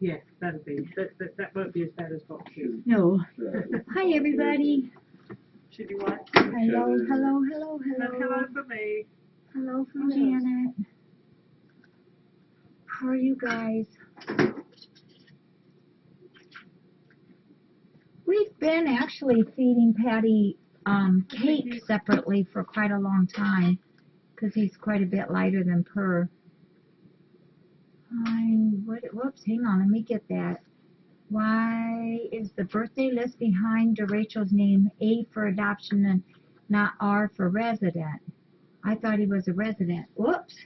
Yeah, that'll be. That won't be as bad as boxes. No. Hi, everybody. Should be right. Hello, hello, hello, And hello. hello for me. Hello from Janet. How are you guys? We've been actually feeding Patty cake separately for quite a long time because he's quite a bit lighter than Per. Whoops, hang on, let me get that. Why is the birthday list behind Rachel's name A for adoption and not R for resident? I thought he was a resident. Whoops.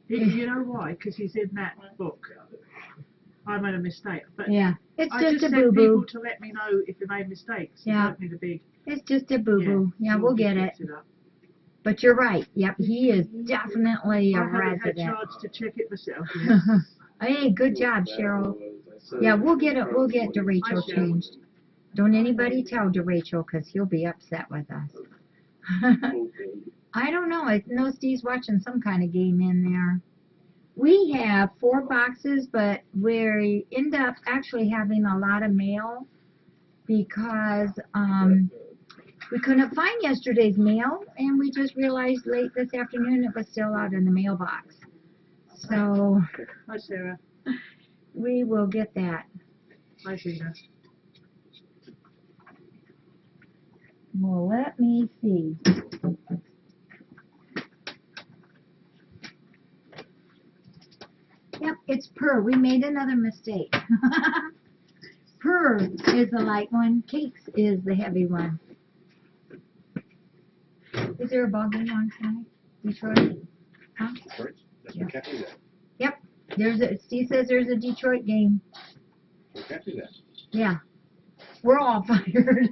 You know why? Because he's in that book. I made a mistake. But yeah, it's I just a sent boo-boo. people to let me know if you made mistakes. You Yeah. don't need a big... It's just a boo-boo. Yeah, we'll get it. But you're right. Yep, he is definitely a resident. I haven't had chance to check it myself. Yes. Hey, good job, Cheryl. Yeah, we'll get it. We'll get DeRachel changed. Don't anybody tell DeRachel because he'll be upset with us. I don't know. I know Steve's watching some kind of game in there. We have 4 boxes, but we end up actually having a lot of mail because we couldn't find yesterday's mail, and we just realized late this afternoon it was still out in the mailbox. So, Hi, Sarah. We will get that. Hi, Gina. Well, let me see. Yep, it's Per. We made another mistake. Per is the light one. Cakes is the heavy one. Is there a ball game on tonight? Detroit? Huh? We can't do that. Yep. Steve says there's a Detroit game. We can't do that. Yeah. We're all fired.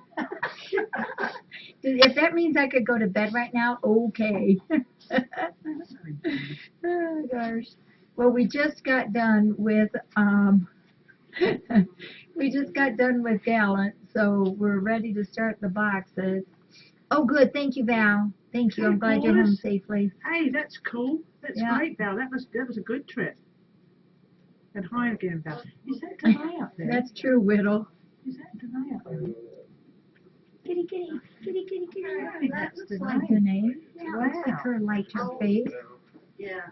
If that means I could go to bed right now, okay. Oh, gosh. Well, we just got done with Gallant, so we're ready to start the boxes. Oh, good. Thank you, Val. Thank you. I'm glad you're home safely. Hey, that's cool. That's great, Val. That was a good trip. And hi again, Val. Is that Denai up there? That's true, Whittle. Is that Denai up there? Kitty, kitty, kitty, kitty, kitty. I think that's Looks like Denai. Yeah, looks like her light her face. Yeah.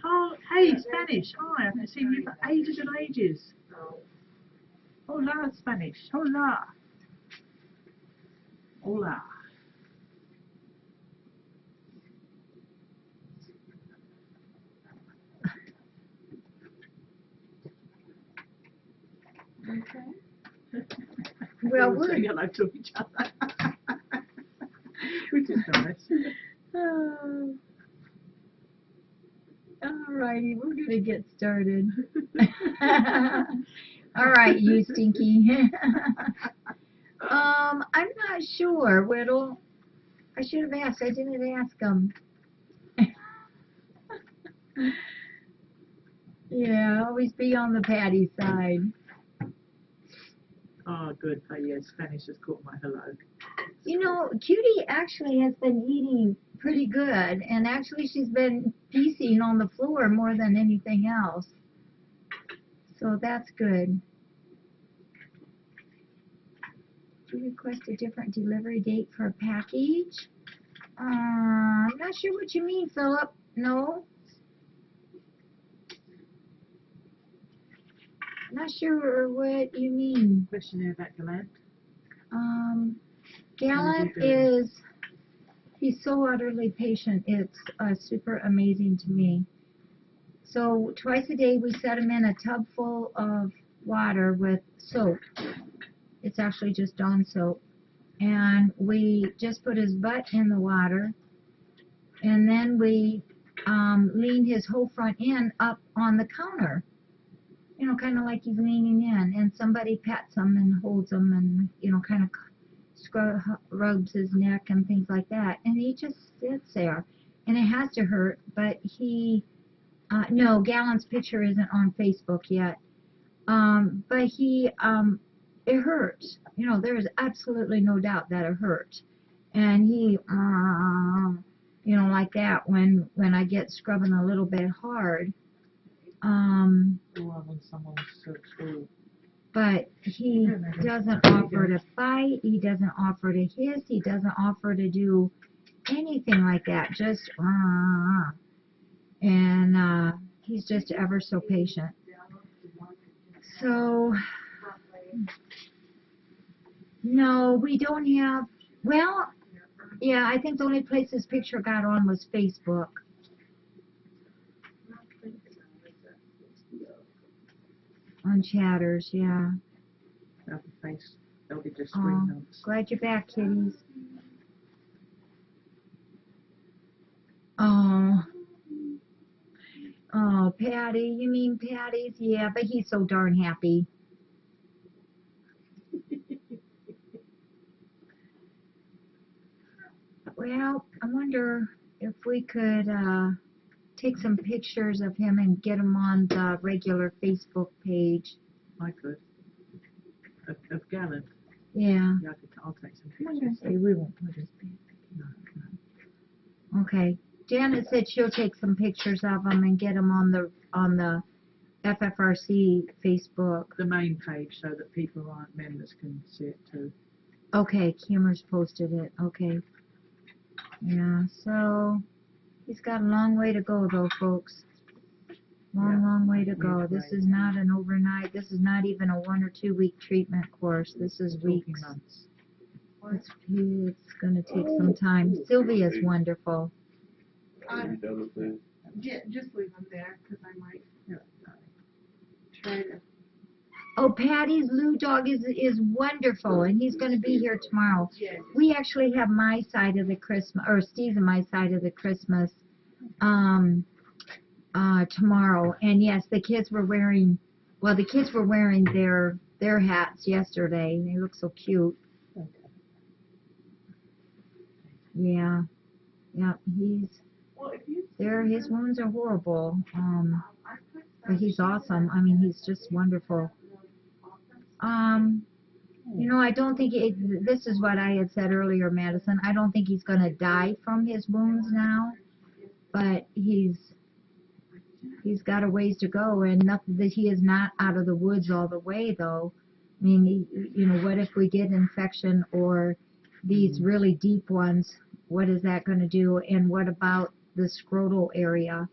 Oh, hey, Spanish. Hi, I haven't seen you for ages and ages. Hola, Spanish. Hola. Hola. Okay. Well, we're saying hello to each other. Which is nice. All righty, we're going to get started. All right, you stinky. I'm not sure, Whittle. I should have asked. I didn't ask him. Yeah, always be on the Patty side. Oh, good. Oh, yeah, Spanish has caught my hello. You know, Cutie actually has been eating pretty good, and actually she's been feasting on the floor more than anything else. So that's good. Do you request a different delivery date for a package? I'm not sure what you mean, Philip. No? Not sure what you mean. Question there about Gallant. Gallant he's so utterly patient. It's super amazing to me. So twice a day we set him in a tub full of water with soap. It's actually just Dawn soap. And we just put his butt in the water. And then we lean his whole front end up on the counter. You know, kind of like he's leaning in. And somebody pets him and holds him and, you know, kind of rubs his neck and things like that. And he just sits there. And it has to hurt, but he... no, Gallant's picture isn't on Facebook yet. But he, it hurts. You know, there's absolutely no doubt that it hurts. And he, you know, like that when I get scrubbing a little bit hard. Or on someone's school. But he doesn't offer to fight, he doesn't offer to hiss, he doesn't offer to do anything like that, just and he's just ever so patient. So no, we don't have, well, yeah, I think the only place this picture got on was Facebook. On Chatters, yeah. They'll be just Oh, 3 months. glad you're back, kitties. Oh. Oh, Patty, you mean Patty's? Yeah, but he's so darn happy. Well, I wonder if we could take some pictures of him and get them on the regular Facebook page. I could. Of Gallant. Yeah. Yeah, I'll take some pictures. Say we won't put his Okay. Janet said she'll take some pictures of them and get them on the FFRC Facebook. The main page so that people who aren't members can see it too. Okay, Kimmer's posted it. Okay. Yeah, so he's got a long way to go though, folks. Long way to go. This is not an overnight, this is not even a 1 or 2 week treatment course. This is weeks. Months. It's going to take some time. Sylvia's wonderful. Just leave them there, because I might try to. Oh, Patty's Lou dog is wonderful, and he's going to be here tomorrow. Yes. We actually have my side of the Christmas, or Steve's and my side of the Christmas, tomorrow. And yes, the kids were wearing their hats yesterday. They look so cute. Yeah, his wounds are horrible. But he's awesome. I mean, he's just wonderful. I don't think this is what I had said earlier, Madison. I don't think he's going to die from his wounds now, but he's got a ways to go, and nothing that he is not out of the woods all the way, though. I mean, what if we get infection or these really deep ones? What is that going to do? And what about the scrotal area?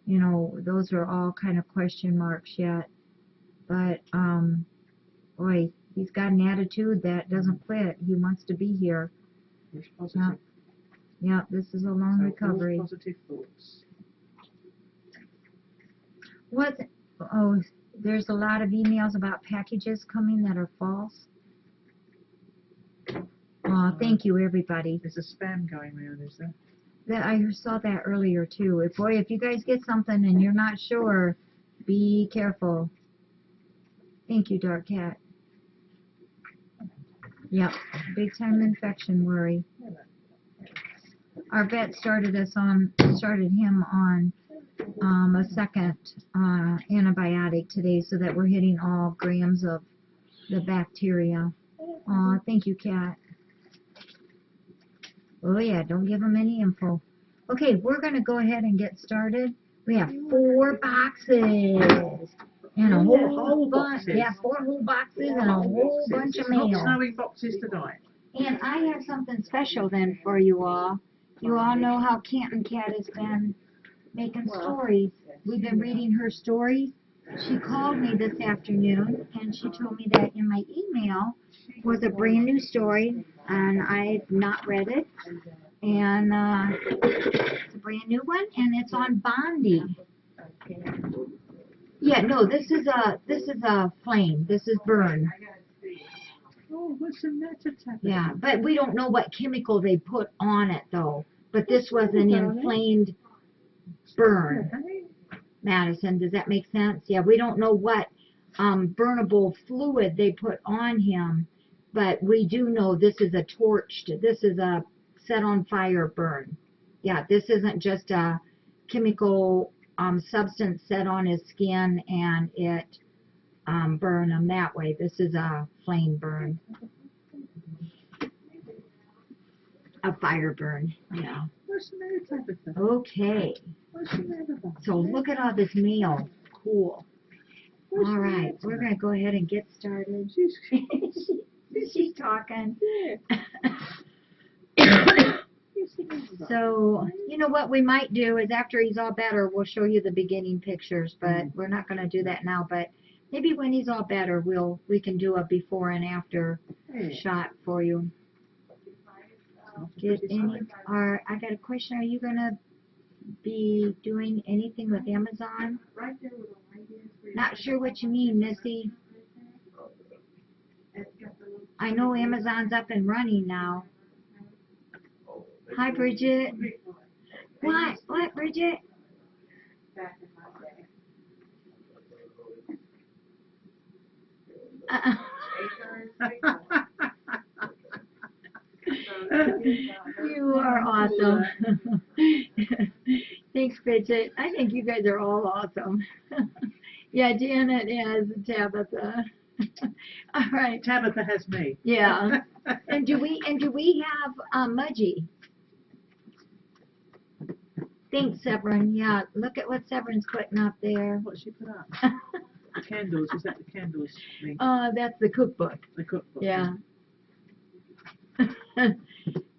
Those are all kind of question marks yet. But, boy, he's got an attitude that doesn't quit. He wants to be here. Yeah, this is a long recovery. Positive thoughts. There's a lot of emails about packages coming that are false. Thank you, everybody. There's a spam going around, is there? I saw that earlier, too. If you guys get something and you're not sure, be careful. Thank you, Dark Cat. Yep, big time infection worry. Our vet started him on a second antibiotic today, so that we're hitting all grams of the bacteria. Thank you, Cat. Oh yeah, don't give them any info. Okay, we're going to go ahead and get started. We have 4 boxes and a whole bunch. Yeah, 4 whole boxes and a whole bunch of mail. Not snowing boxes tonight. And I have something special then for you all. You all know how Canton Cat has been making stories. We've been reading her stories. She called me this afternoon and she told me that in my email was a brand new story, and I've not read it. And it's a brand new one, and it's on Bondi. Yeah, no, this is a flame. This is burn. Oh, what's the matter, Tabitha? Yeah, but we don't know what chemical they put on it though. But this was an inflamed burn. Madison, does that make sense? Yeah, we don't know what burnable fluid they put on him, but we do know this is a set on fire burn. Yeah, this isn't just a chemical substance set on his skin and it burn him that way. This is a flame burn. A fire burn, yeah. What's the matter, Tabitha? Okay. What's the matter? So look at all this mail. cool. Where's All she right, at we're tonight? gonna go ahead and get started. She's talking. So, you know what we might do is after he's all better, we'll show you the beginning pictures, but we're not gonna do that now. But maybe when he's all better, we can do a before and after shot for you. Get any? I got a question. Are you gonna be doing anything with Amazon? Right there with the light is. where Not sure what you mean, Missy. it's got the little I know Amazon's up and running now. Hi, Bridget. What? What, Bridget? back in my day. You are awesome. Thanks, Bridget. I think you guys are all awesome. Yeah, Janet is Tabitha. All right. Tabitha has me. Yeah. And do we have Mudgy? Thanks, Severin. Yeah, look at what Severin's putting up there. What's she put up? Candles. Is that the candles thing? That's the cookbook. The cookbook. Yeah.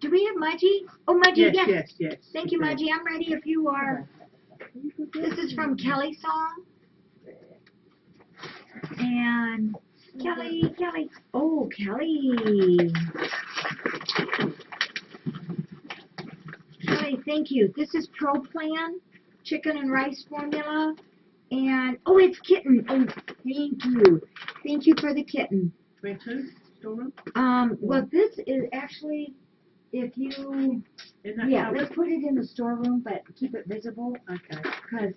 Do we have Mudgy? Oh, Mudgy, Yes, yes. Thank you, Mudgy. I'm ready if you are. This is from Kelly Song. And Kelly. Oh, Kelly. Kelly, thank you. This is Pro Plan chicken and rice formula. And, oh, it's kitten. Oh, thank you. Thank you for the kitten. Where to? Storeroom? Well, this is actually, if you, In that yeah, cupboard? let's put it in the storeroom, but keep it visible. Okay. Because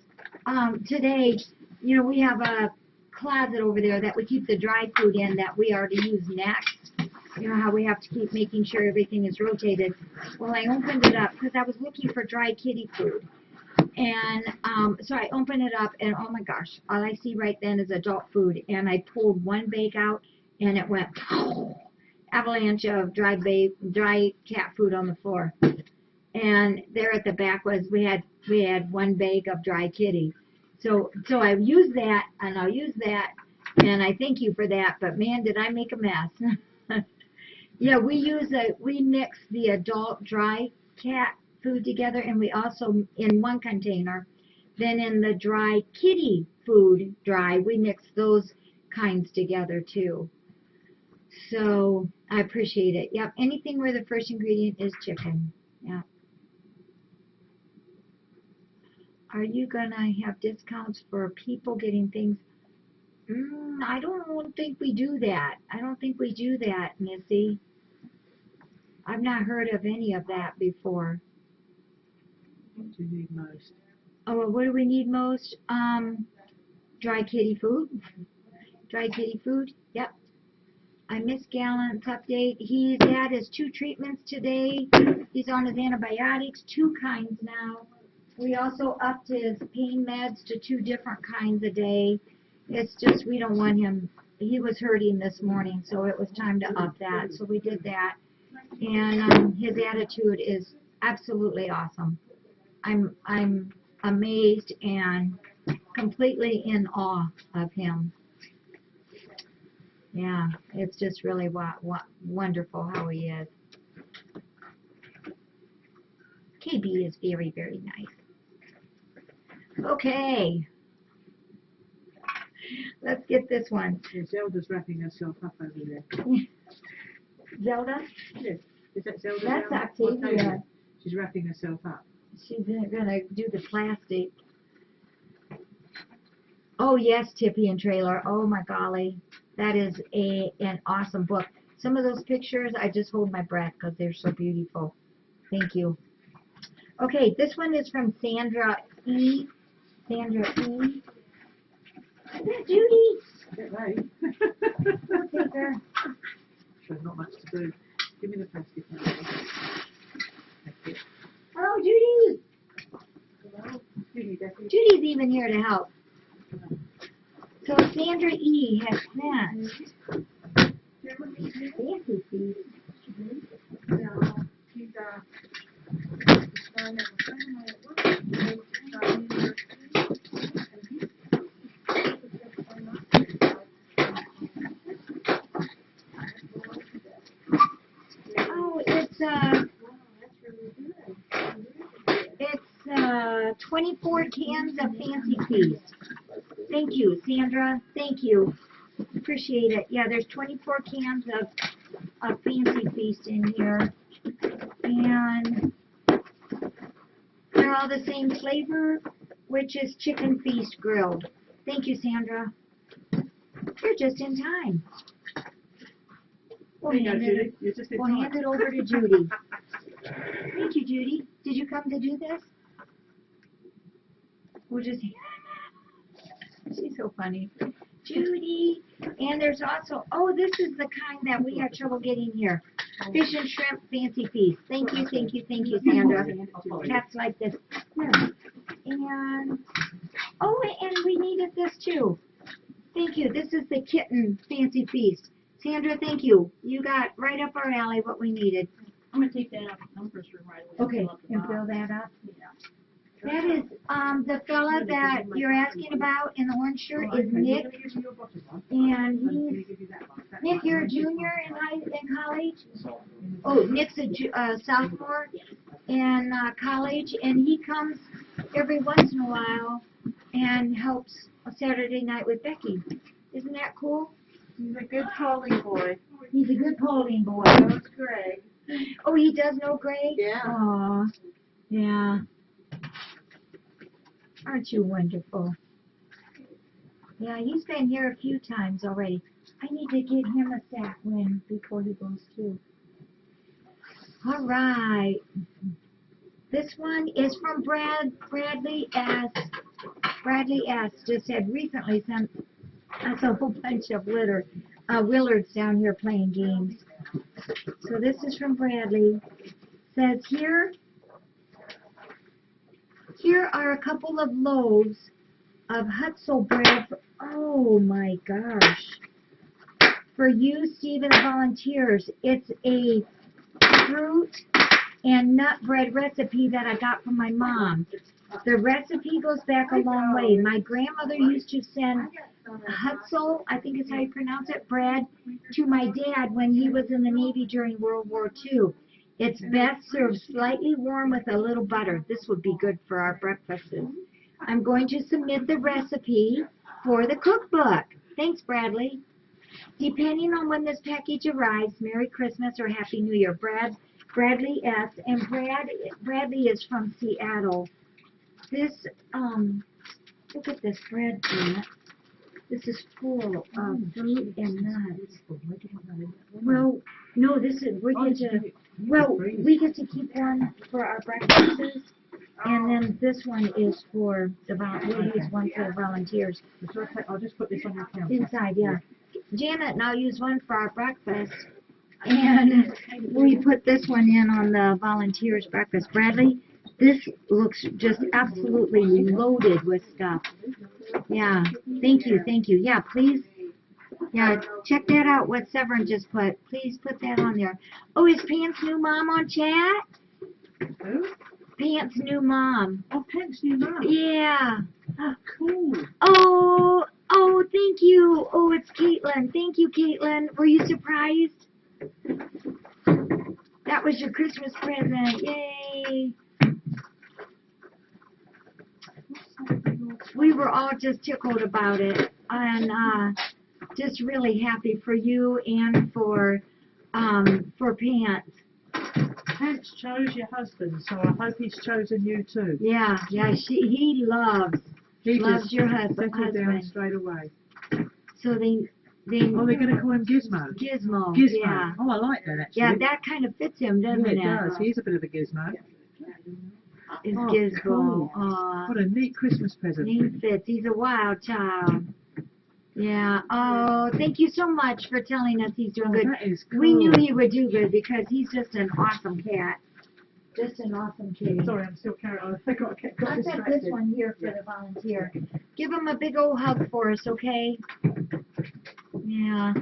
today, you know, we have a closet over there that we keep the dry food in that we are to use next. You know how we have to keep making sure everything is rotated. Well, I opened it up because I was looking for dry kitty food. And so I opened it up, and oh my gosh, all I see right then is adult food. And I pulled one bag out, and it went avalanche of dry cat food on the floor. And there at the back was we had one bag of dry kitty. So I used that, and I'll use that, and I thank you for that. But man, did I make a mess. Yeah, we mix the adult dry cat food together, and we also in one container. Then in the dry kitty food we mix those kinds together too. So I appreciate it. Yep, anything where the first ingredient is chicken. Yeah. Are you gonna have discounts for people getting things? I don't think we do that. I don't think we do that, Missy. I've not heard of any of that before. What do you need most? Oh, well, what do we need most? Dry kitty food. Dry kitty food. Yep. I miss Gallant's update. He's had his 2 treatments today. He's on his antibiotics, 2 kinds now. We also upped his pain meds to 2 different kinds a day. It's just we don't want him. He was hurting this morning, so it was time to up that. So we did that. And his attitude is absolutely awesome. I'm amazed and completely in awe of him. Yeah, it's just really wonderful how he is. KB is very, very nice. Okay. Let's get this one. Yeah, Zelda's wrapping herself up over there. Zelda? Yes. Is that Zelda? That's down? Octavia. She's wrapping herself up. She's gonna do the plastic. Oh yes, Tippy and Trailer. Oh my golly, that is an awesome book. Some of those pictures, I just hold my breath because they're so beautiful. Thank you. Okay, this one is from Sandra E. Sandra E. Is that Judy? Get ready. Go take her. There's not much to do. Give me the plastic. Thank you. Hello, Judy. Hello. Judy's even here to help. So Sandra E. has sent fancy fees. 24 cans of Fancy Feast. Thank you, Sandra. Thank you. Appreciate it. Yeah, there's 24 cans of Fancy Feast in here. And they're all the same flavor, which is Chicken Feast grilled. Thank you, Sandra. You're just in time. We'll hand it, You're just in we'll time. hand it over to Judy. Thank you, Judy. Did you come to do this? We'll just. She's so funny. Judy. And there's also, oh, this is the kind that we had trouble getting here. Fish and shrimp Fancy Feast. Thank you, thank you, thank you, Sandra. Cats like this. Yeah. And, oh, and we needed this too. Thank you. This is the kitten Fancy Feast. Sandra, thank you. You got right up our alley what we needed. I'm gonna take that out of the numbers room right away. Okay, Fill up the and box. fill that up. Yeah. That is, the fella that you're asking about in the orange shirt is Nick. And he's, Nick, you're a junior in college? Oh, Nick's a sophomore in college, and he comes every once in a while and helps a Saturday night with Becky. Isn't that cool? He's a good calling boy. He's a good Pauline boy. Knows Greg. Oh, he does know Greg? Yeah. Aw, yeah. Aren't you wonderful? Yeah, he's been here a few times already. I need to get him a sack win before he goes too. All right. This one is from Bradley S. Bradley S. just had recently sent us a whole bunch of Willards down here playing games. So this is from Bradley. Says here are a couple of loaves of Hutzel bread. Oh my gosh. For you, Steve, and the volunteers. It's a fruit and nut bread recipe that I got from my mom. The recipe goes back a long way. My grandmother used to send Hutzel, I think is how you pronounce it, bread, to my dad when he was in the Navy during World War II. It's best served slightly warm with a little butter. This would be good for our breakfasts. I'm going to submit the recipe for the cookbook. Thanks, Bradley. Depending on when this package arrives, Merry Christmas or Happy New Year. Bradley S. And Bradley is from Seattle. This, look at this bread, Janet. This is full of fruit and nuts. Well, no, this is, we get to keep one for our breakfasts, and then this one is for the volunteers, one for the volunteers. I'll just put this on your counter. Inside, yeah. Janet and I'll use one for our breakfast, and we put this one in on the volunteers' breakfast. Bradley, this looks just absolutely loaded with stuff. Yeah, thank you. Yeah, please, yeah, check that out, what Severin just put. Please put that on there. Oh, is Pam's new mom on chat? Who? Pam's new mom. Oh, Pam's new mum. Yeah. Oh, cool. Oh, thank you. Oh, it's Caitlin. Thank you, Caitlin. Were you surprised? That was your Christmas present. Yay. We were all just tickled about it, and just really happy for you and for Pants. Pants chose your husband, so I hope he's chosen you too. Yeah, he loves Just your settled down husband. straight away. So they Oh, they're going to call him Gizmo. Gizmo. Gizmo. Yeah. Oh, I like that actually. Yeah, that kind of fits him, doesn't it? Yeah, it does. He's a bit of a gizmo. It's Oh, Gizmo. cool. Aw. What a neat Christmas present. He fits. He's a wild child. Yeah. Oh, thank you so much for telling us he's doing Oh, good. that is cool. We knew he would do good because he's just an awesome cat. Just an awesome kitty. Sorry, I'm still carrying on. I got I've got distracted. this one here for the volunteer. Give him a big old hug for us, okay? Yeah.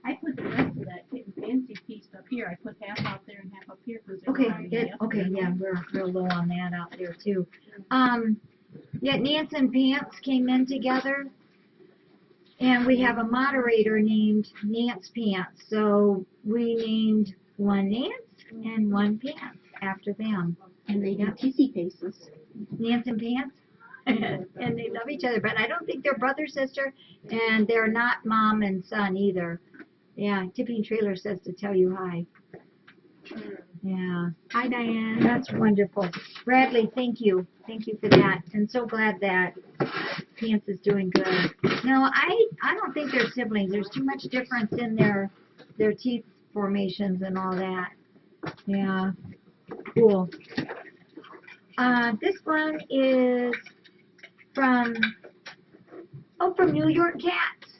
I put the rest of that kitten fancy piece up here. I put half out there and half up here because they're Okay. already up Okay. there. Yeah, we're real low on that out there too. Yeah, Nance and Pants came in together, and we have a moderator named Nance Pants. So we named one Nance and one Pants after them. And they do kissy faces. Nancy and Pants. And they love each other, but I don't think they're brother sister, and they're not mom and son either. Yeah, Tipping Trailer says to tell you hi. Yeah. Hi, Diane. That's wonderful. Bradley, thank you. Thank you for that. And so glad that Pants is doing good. No, I don't think they're siblings. There's too much difference in their teeth formations and all that. Yeah. Cool. This one is from New York Cats.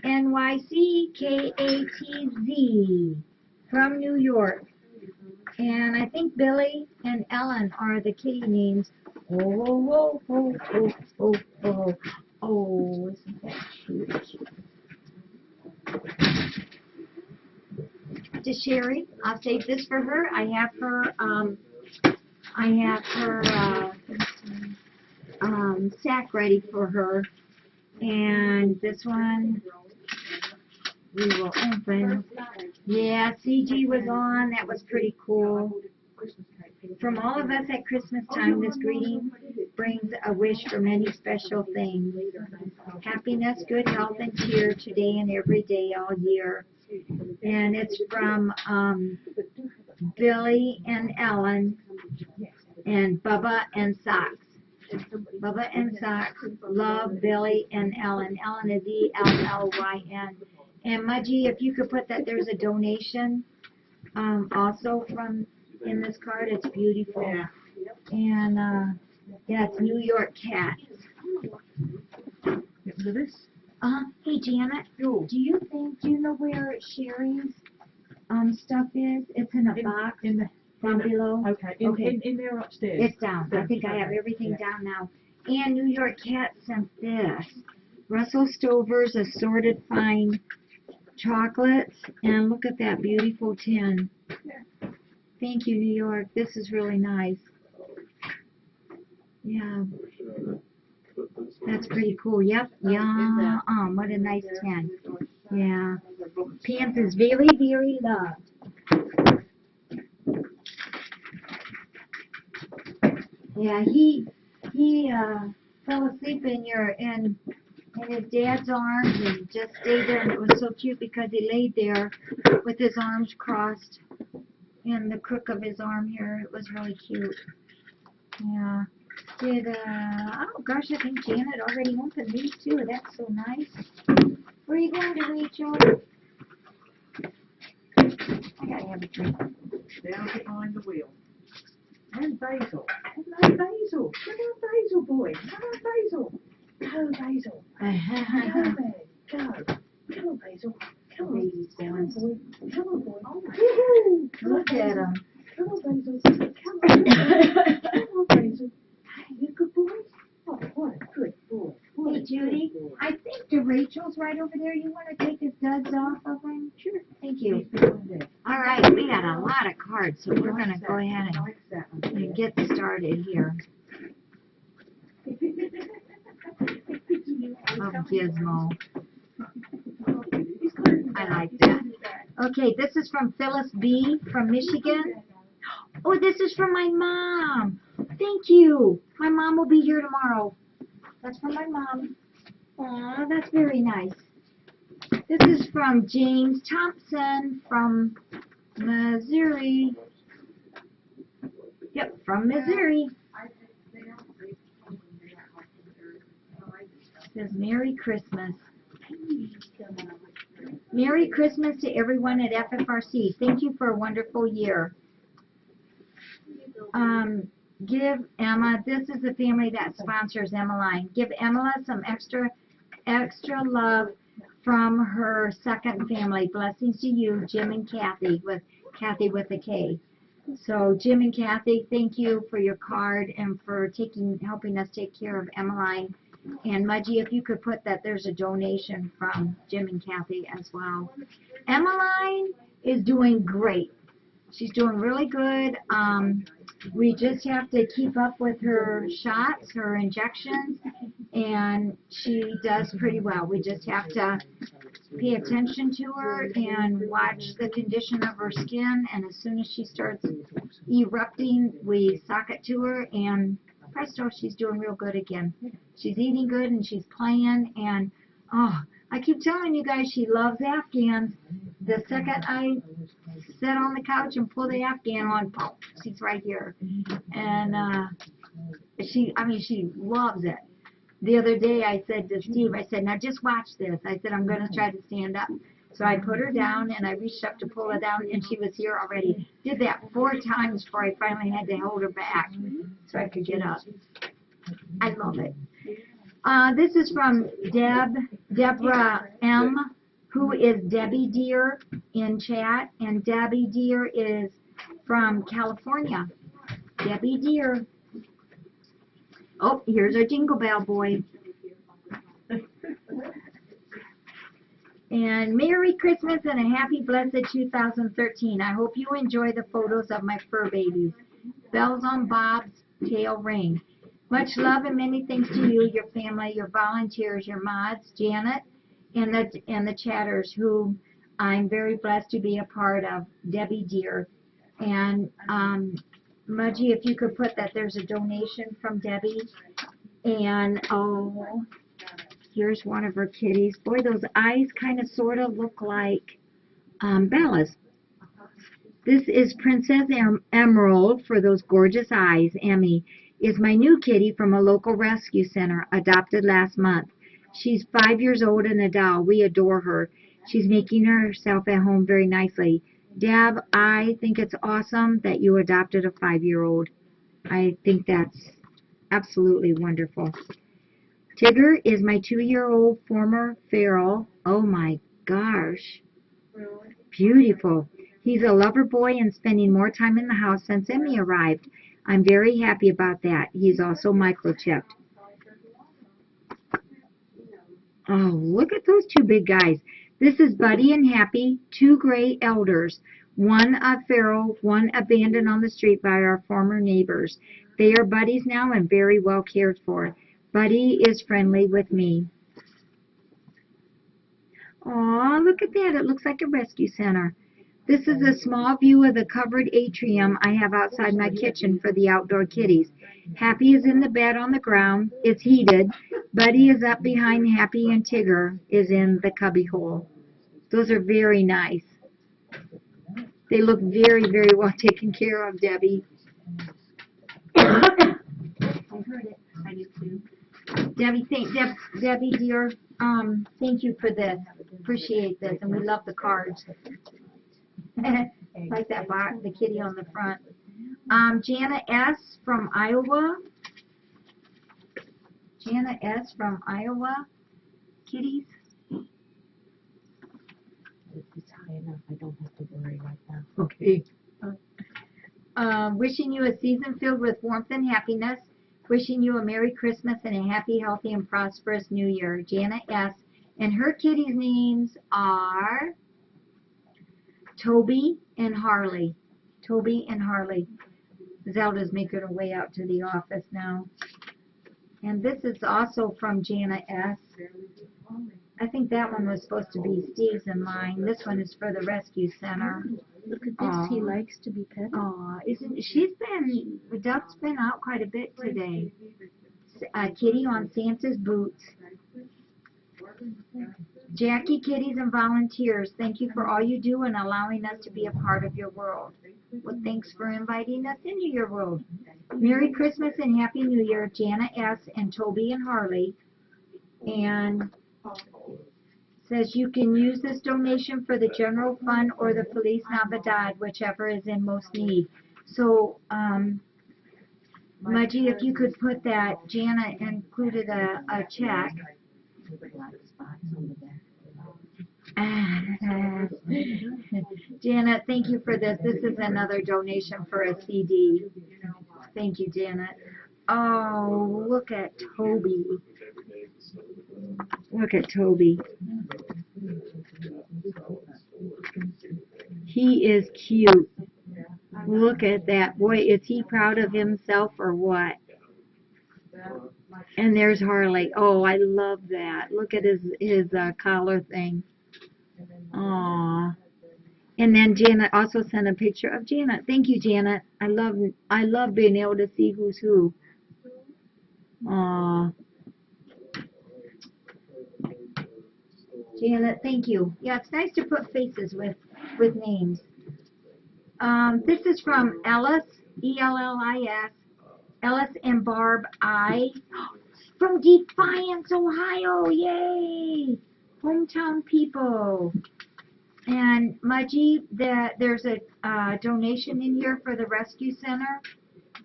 NYCKATZ. From New York. And I think Billy and Ellen are the kitty names. Oh, oh, oh, oh, oh, oh. Oh, isn't that cute? To Sherry, I'll save this for her. I have her sack ready for her. And this one we will open. Yeah, CG was on. That was pretty cool. From all of us at Christmas time, this greeting brings a wish for many special things. Happiness, good health, and cheer today and every day, all year. And it's from Billy and Ellen and Bubba and Socks. Bubba and Socks love Billy and Ellen. Ellen is ELLYN. And Mudgy, if you could put that there's a donation also from in this card, it's beautiful. And yeah, it's New York Cats. Hey Janet, do you know where Sherry's stuff is? It's in a box down below. Okay, in there upstairs. It's down. I think I have everything down now. And New York Cat sent this. Russell Stover's assorted fine chocolates. And look at that beautiful tin. Thank you, New York. This is really nice. Yeah. That's pretty cool. Yep. Yeah. What a nice tin. Yeah. Pants is very, very loved. Yeah, he fell asleep in his dad's arms and just stayed there, and it was so cute because he laid there with his arms crossed and the crook of his arm here. It was really cute. Yeah. Oh gosh, I think Janet already opened these too. That's so nice. Where are you going to, Rachel? I gotta have a drink. Down behind the wheel. And Basil. Hello, Basil. Come on, Basil boy. Come on, Basil. Go, Basil. Go, man. Go. Come on, Basil. Come on. Come on, boy. Come on, boy. Woohoo. Look at him. Come on, Basil. Come on. Come on, Basil. Hey, you good boy? Oh, what a good boy. Hey, Judy, I think the Rachel's right over there. You want to take the duds off of them? Sure. Thank you. All right, we got a lot of cards, so we're going to go ahead and get started here. Oh, Gizmo. I like that. Okay, this is from Phyllis B. from Michigan. Oh, this is from my mom. Thank you. My mom will be here tomorrow. That's from my mom. Aw, that's very nice. This is from James Thompson from Missouri. Yep, from Missouri. It says Merry Christmas. Merry Christmas to everyone at FFRC. Thank you for a wonderful year. Give Emma, this is the family that sponsors Emmeline. Give Emma some extra love from her second family. Blessings to you, Jim and Kathy, with Kathy with a K. So Jim and Kathy, thank you for your card and for helping us take care of Emmeline. And Mudgy, if you could put that there's a donation from Jim and Kathy as well. Emmeline is doing great. She's doing really good. We just have to keep up with her shots, her injections, and she does pretty well. We just have to pay attention to her and watch the condition of her skin, and as soon as she starts erupting, we sock it to her, and presto, she's doing real good again. She's eating good and she's playing, and oh, I keep telling you guys, she loves Afghans. The second I sit on the couch and pull the Afghan on, poof, she's right here. And she loves it. The other day I said to Steve, I said, now just watch this. I said, I'm going to try to stand up. So I put her down and I reached up to pull her down, and she was here already. Did that 4 times before I finally had to hold her back so I could get up. I love it. This is from Deborah M., who is Debbie Deer in chat, and Debbie Deer is from California. Debbie Deer. Oh, here's our Jingle Bell boy. And Merry Christmas and a happy blessed 2013. I hope you enjoy the photos of my fur babies. Bells on Bob's tail ring. Much love and many thanks to you, your family, your volunteers, your mods, Janet, and the chatters, who I'm very blessed to be a part of. Debbie Deer. And Mudgy, if you could put that there's a donation from Debbie. And oh, here's one of her kitties. Boy, those eyes kind of sort of look like Bella's. This is Princess Emerald for those gorgeous eyes. Emmy is my new kitty from a local rescue center, adopted last month. She's 5 years old and a doll. We adore her. She's making herself at home very nicely. Deb, I think it's awesome that you adopted a 5-year-old. I think that's absolutely wonderful. Tigger is my 2-year-old former feral. Oh my gosh. Beautiful. He's a lover boy and spending more time in the house since Emmy arrived. I'm very happy about that. He's also microchipped. Oh, look at those 2 big guys. This is Buddy and Happy, 2 gray elders. One a feral, one abandoned on the street by our former neighbors. They are buddies now and very well cared for. Buddy is friendly with me. Aw, look at that. It looks like a rescue center. This is a small view of the covered atrium I have outside my kitchen for the outdoor kitties. Happy is in the bed on the ground. It's heated. Buddy is up behind Happy, and Tigger is in the cubby hole. Those are very nice. They look very, very well taken care of, Debbie. I heard it. I do too. Debbie, dear, thank you for this. Appreciate this, and we love the cards. Like that box, the kitty on the front. Jana S. from Iowa. Jana S. from Iowa. Kitties. It's high enough. I don't have to worry right now. Okay. Wishing you a season filled with warmth and happiness. Wishing you a Merry Christmas and a happy, healthy, and prosperous New Year. Jana S. And her kitties' names are Toby and Harley. Toby and Harley. Zelda's making her way out to the office now. And this is also from Jana S. I think that one was supposed to be Steve's and mine. This one is for the rescue center. Look at this, he likes to be petted. Aw, Duck's been out quite a bit today. Kitty on Santa's boots. Jackie, kitties, and volunteers, thank you for all you do and allowing us to be a part of your world. Well, thanks for inviting us into your world. Merry Christmas and Happy New Year, Jana S. and Toby and Harley. And says you can use this donation for the general fund or the Police Navidad, whichever is in most need. So, Mudgy, if you could put that, Jana included a check. Janet, thank you for this. This is another donation for a CD. Thank you, Janet. Oh, look at Toby. Look at Toby. He is cute. Look at that. Boy, is he proud of himself or what? And there's Harley. Oh, I love that. Look at his collar thing. Aww. And then Janet also sent a picture of Janet. Thank you, Janet. I love being able to see who's who. Aw. Janet, thank you. Yeah, it's nice to put faces with names. This is from Ellis, Ellis, Ellis and Barb I, from Defiance, Ohio. Yay! Hometown people. And Mudgy, there's a donation in here for the rescue center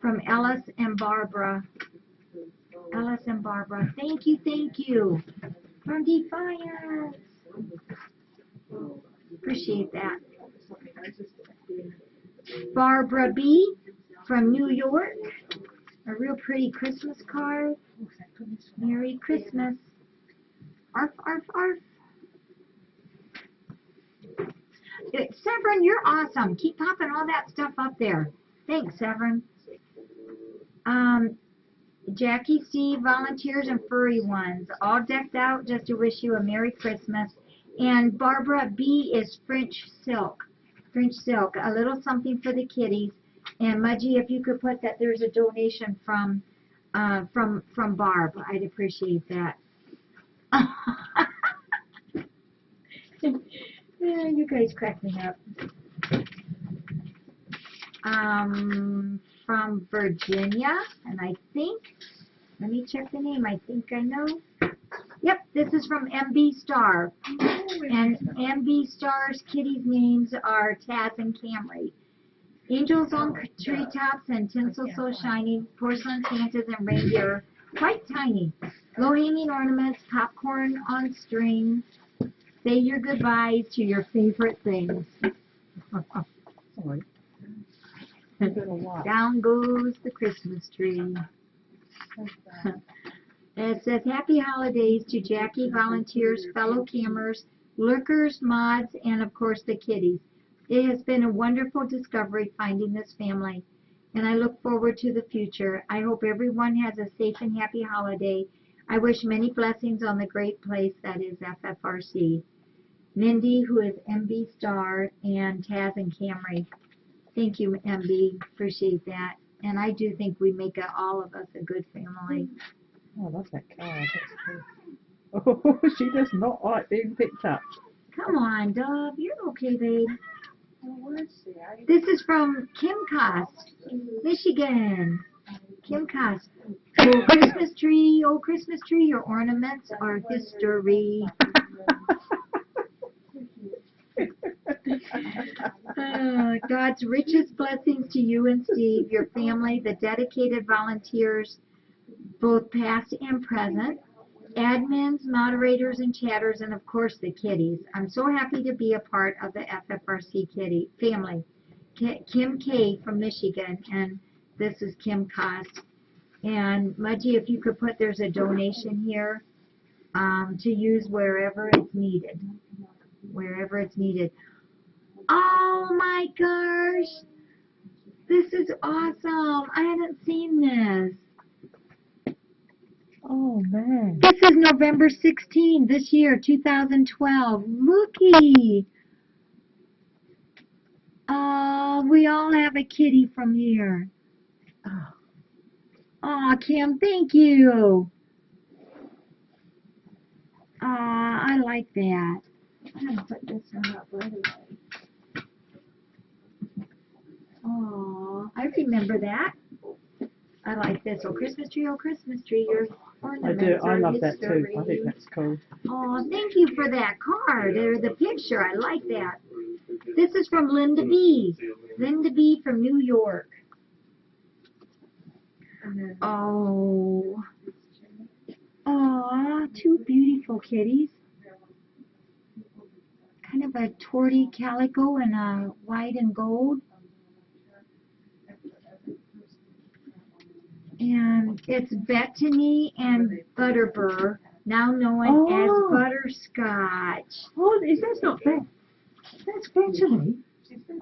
from Ellis and Barbara. Ellis and Barbara. Thank you. From Defiance. Appreciate that. Barbara B. from New York. A real pretty Christmas card. Merry Christmas. Arf, arf, arf. Severin, you're awesome. Keep popping all that stuff up there. Thanks, Severin. Jackie, Steve, volunteers, and furry ones, all decked out just to wish you a Merry Christmas. And Barbara B is French silk, a little something for the kitties. And Mudgy, if you could put that there's a donation from Barb, I'd appreciate that. Yeah, you guys crack me up. From Virginia, and I think, let me check the name, I think I know. Yep, this is from MB Star. And MB Star's kitties' names are Taz and Camry. Angels on treetops and tinsel so shiny, porcelain Santas and reindeer, quite tiny. Low-hanging ornaments, popcorn on strings. Say your goodbyes to your favorite things. Sorry. Down goes the Christmas tree. It says, Happy Holidays to Jackie, volunteers, fellow campers, lurkers, mods, and of course the kitties. It has been a wonderful discovery finding this family, and I look forward to the future. I hope everyone has a safe and happy holiday. I wish many blessings on the great place that is FFRC. Mindy, who is MB Star, and Taz and Camry. Thank you, MB. Appreciate that. And I do think we make all of us a good family. Oh, I love that card. That's cool. Oh, she does not like being picked up. Come on, Dove. You're okay, babe. This is from Kim Cost, Michigan. Kim Cost. Oh, Christmas tree, your ornaments are history. God's richest blessings to you and Steve, your family, the dedicated volunteers, both past and present, admins, moderators, and chatters, and of course the kitties. I'm so happy to be a part of the FFRC kitty family. Kim K from Michigan, and this is Kim Cost. And Mudgy, if you could put, there's a donation here to use wherever it's needed. Wherever it's needed. Oh my gosh! This is awesome! I haven't seen this. Oh man. This is November 16, this year, 2012. Looky! We all have a kitty from here. Oh, Kim, thank you. I like that. I'm going to put this one up right away. Oh, I remember that. I like this. Oh, Christmas tree, your ornaments. I do. I are love that too. history. I think that's cool. Oh, thank you for that card or the picture. I like that. This is from Linda B. Linda B. from New York. Oh. Aw, two beautiful kitties. Kind of a torty calico and a white and gold. And it's Bettany and Butterbur, now known as Butterscotch. Oh, that's not bad. That's Bettany.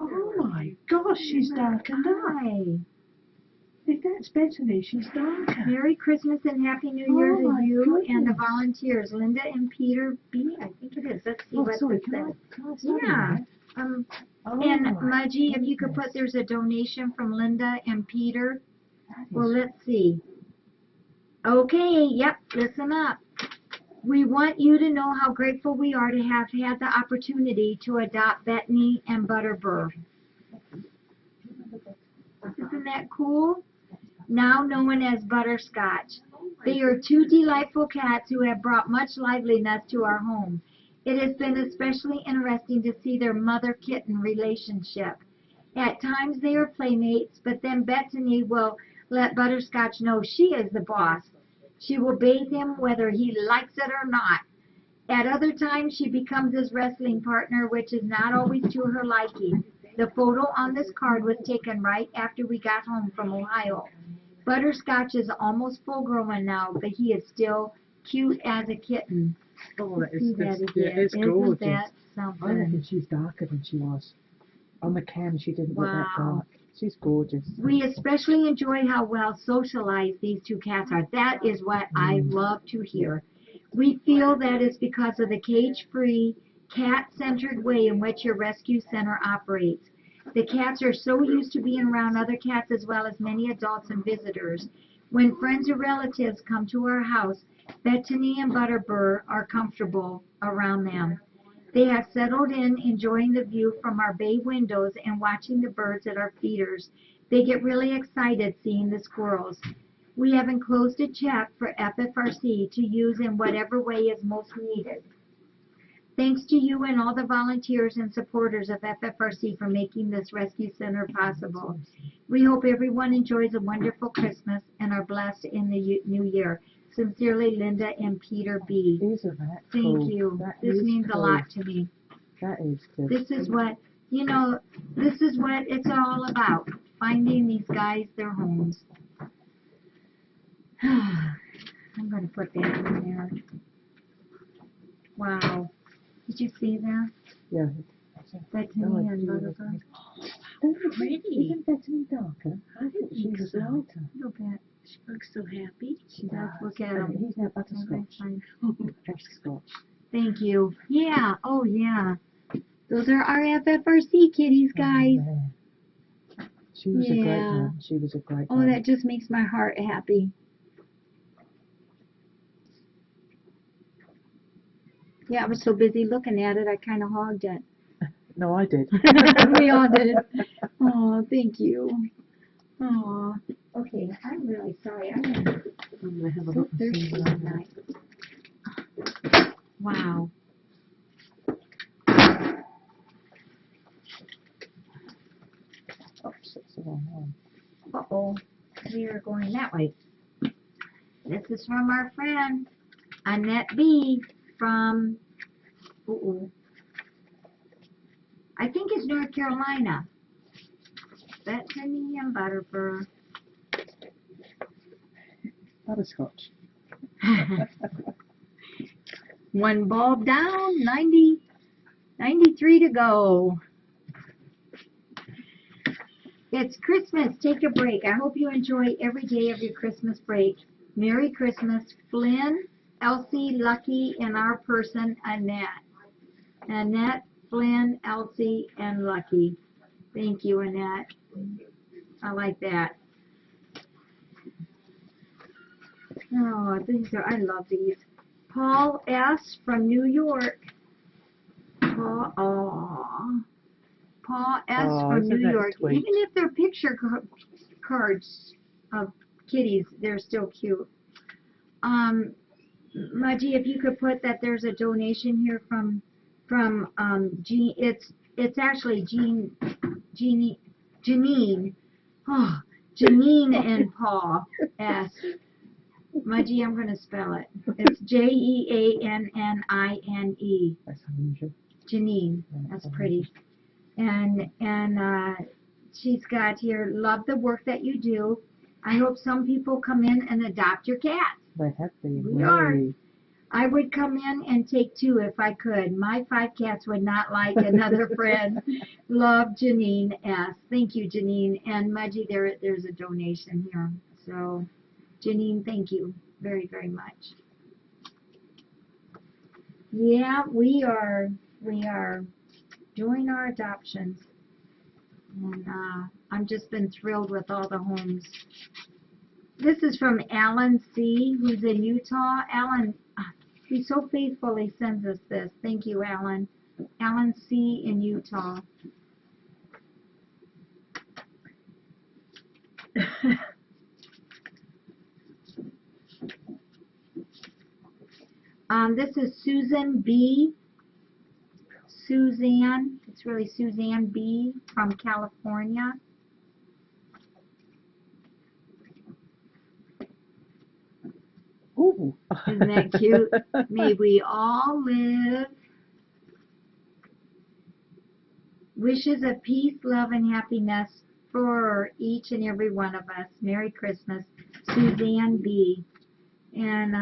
Oh my gosh, she's darkened up. Hi. If that's Bettany, she's darker. Merry Christmas and Happy New Year Oh, to you goodness. and the volunteers, Linda and Peter B. I think it is. Let's see what sorry, this can says. I study Yeah. that? Oh, And my Mudgy, if you could put, there's a donation from Linda and Peter. Well, let's see. Okay, yep, listen up. We want you to know how grateful we are to have had the opportunity to adopt Bethany and Butterbur. Isn't that cool? Now known as Butterscotch. They are two delightful cats who have brought much liveliness to our home. It has been especially interesting to see their mother-kitten relationship. At times they are playmates, but then Bethany will let Butterscotch know she is the boss. She will bathe him whether he likes it or not. At other times she becomes his wrestling partner, which is not always to her liking. The photo on this card was taken right after we got home from Ohio. Butterscotch is almost full grown now, but he is still cute as a kitten. Oh, that See is, that that's, again. yeah, it's Isn't gorgeous. that I reckon something? she's darker than she was. On the cam, she didn't look that Wow. dark. She's gorgeous. We especially enjoy how well socialized these two cats are. That is what I love to hear. We feel that is because of the cage-free, cat-centered way in which your rescue center operates. The cats are so used to being around other cats as well as many adults and visitors. When friends or relatives come to our house, Bethany and Butterbur are comfortable around them. They have settled in, enjoying the view from our bay windows and watching the birds at our feeders. They get really excited seeing the squirrels. We have enclosed a check for FFRC to use in whatever way is most needed. Thanks to you and all the volunteers and supporters of FFRC for making this rescue center possible. We hope everyone enjoys a wonderful Christmas and are blessed in the new year. Sincerely, Linda and Peter B. Isn't that cool? Thank you. That This is means a cool. lot to me. That is good. This is what, this is what it's all about. Finding these guys their homes. I'm going to put that in there. Wow. Did you see that? Yeah. Bethany Oh, and she was Butterbur. pretty. Isn't Bethany darker? I think she think was so. lighter. Look at, She looks so happy. she does. Look at And them. he's now butterscotch. Butterscotch. Thank you. Yeah. Oh, yeah. Those are our FFRC kitties, guys. Oh, man. She was a great Yeah. one. She was a great Oh, one. that just makes my heart happy. Yeah, I was so busy looking at it, I kind of hogged it. No, I did. We all did. Oh, thank you. Oh, okay. I'm really sorry. I'm I'm going to have a so look and see thirsty what I tonight. Wow. Oops, it's the wrong one. Uh-oh. We are going that way. This is from our friend Annette B. from, I think it's North Carolina. Bethany and Butterbur. Butterscotch. One bulb down, 93 to go. It's Christmas. Take a break. I hope you enjoy every day of your Christmas break. Merry Christmas, Flynn, Elsie, Lucky, and our person, Annette. Annette, Flynn, Elsie, and Lucky. Thank you, Annette. I like that. Oh, I love these. Paul S. from New York. Paul S. from isn't New that York. sweet? Even if they're picture cards of kitties, they're still cute. Mudgy, if you could put that there's a donation here from Jean. It's actually Janine. Oh, Janine and Paul S. Mudgy, I'm going to spell it. It's Jeannine. That's unusual. Janine. That's pretty. And she's got here, love the work that you do. I hope some people come in and adopt your cat. They have been. We are. Really. I would come in and take 2 if I could. My 5 cats would not like another friend. Love, Janine S. Thank you, Janine. And Mudgy, there's a donation here. So, Janine, thank you very, very much. Yeah, we are doing our adoptions. And I've just been thrilled with all the homes This is from Alan C., who's in Utah. Alan, he so faithfully sends us this. Thank you, Alan. Alan C. in Utah. This is Susan B. Suzanne, it's really Suzanne B. from California. Ooh. Isn't that cute? May we all live. Wishes of peace, love, and happiness for each and every one of us. Merry Christmas, Suzanne B. And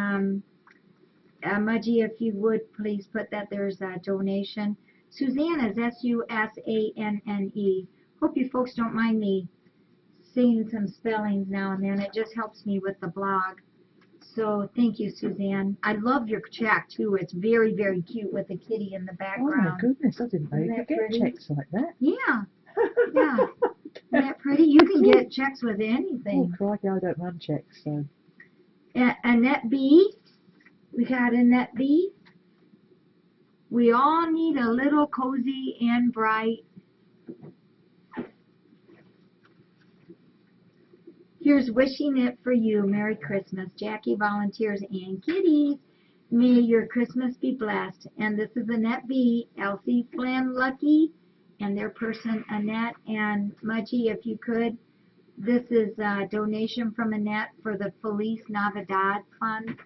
Mudgy, if you would please put that there's a donation. Suzanne is S-U-S-A-N-N-E. Hope you folks don't mind me saying some spellings now and then. It just helps me with the blog. So thank you, Suzanne. I love your check too. It's very, very cute with the kitty in the Oh background. my goodness, I didn't know you Isn't could that get pretty? checks like that. Yeah, yeah. Isn't that pretty? You can get checks with Oh anything. crikey, I don't run checks, so. Annette B. We got Annette B. We all need a little cozy and bright. Here's wishing it for you. Merry Christmas. Jackie, volunteers, and kitties. May your Christmas be blessed. And this is Annette B., Elsie Flynn Lucky, and their person Annette and Mudgy, if you could. This is a donation from Annette for the Feliz Navidad Fund.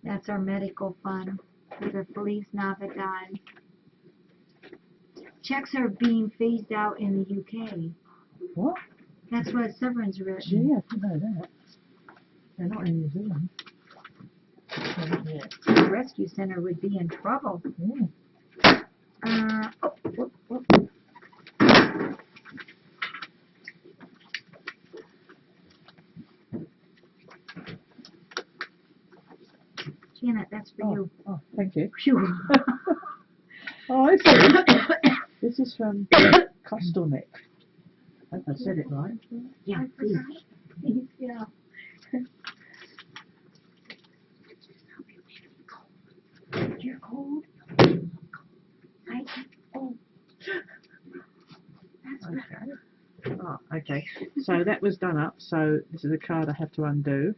That's our medical fund for the Feliz Navidad. Checks are being phased out in the UK. What? That's what Severin's written. Gee, I didn't know that. They're not in New Zealand. Yeah. The rescue center would be in trouble. Yeah. Oh. Janet, that's for you. Oh, thank you. Phew. Oh, I see. This is from Kostelnik. I hope I said it right. Yeah, please. Yeah. You're cold. Oh. Okay. Oh, okay. So that was done up. So this is a card I have to undo.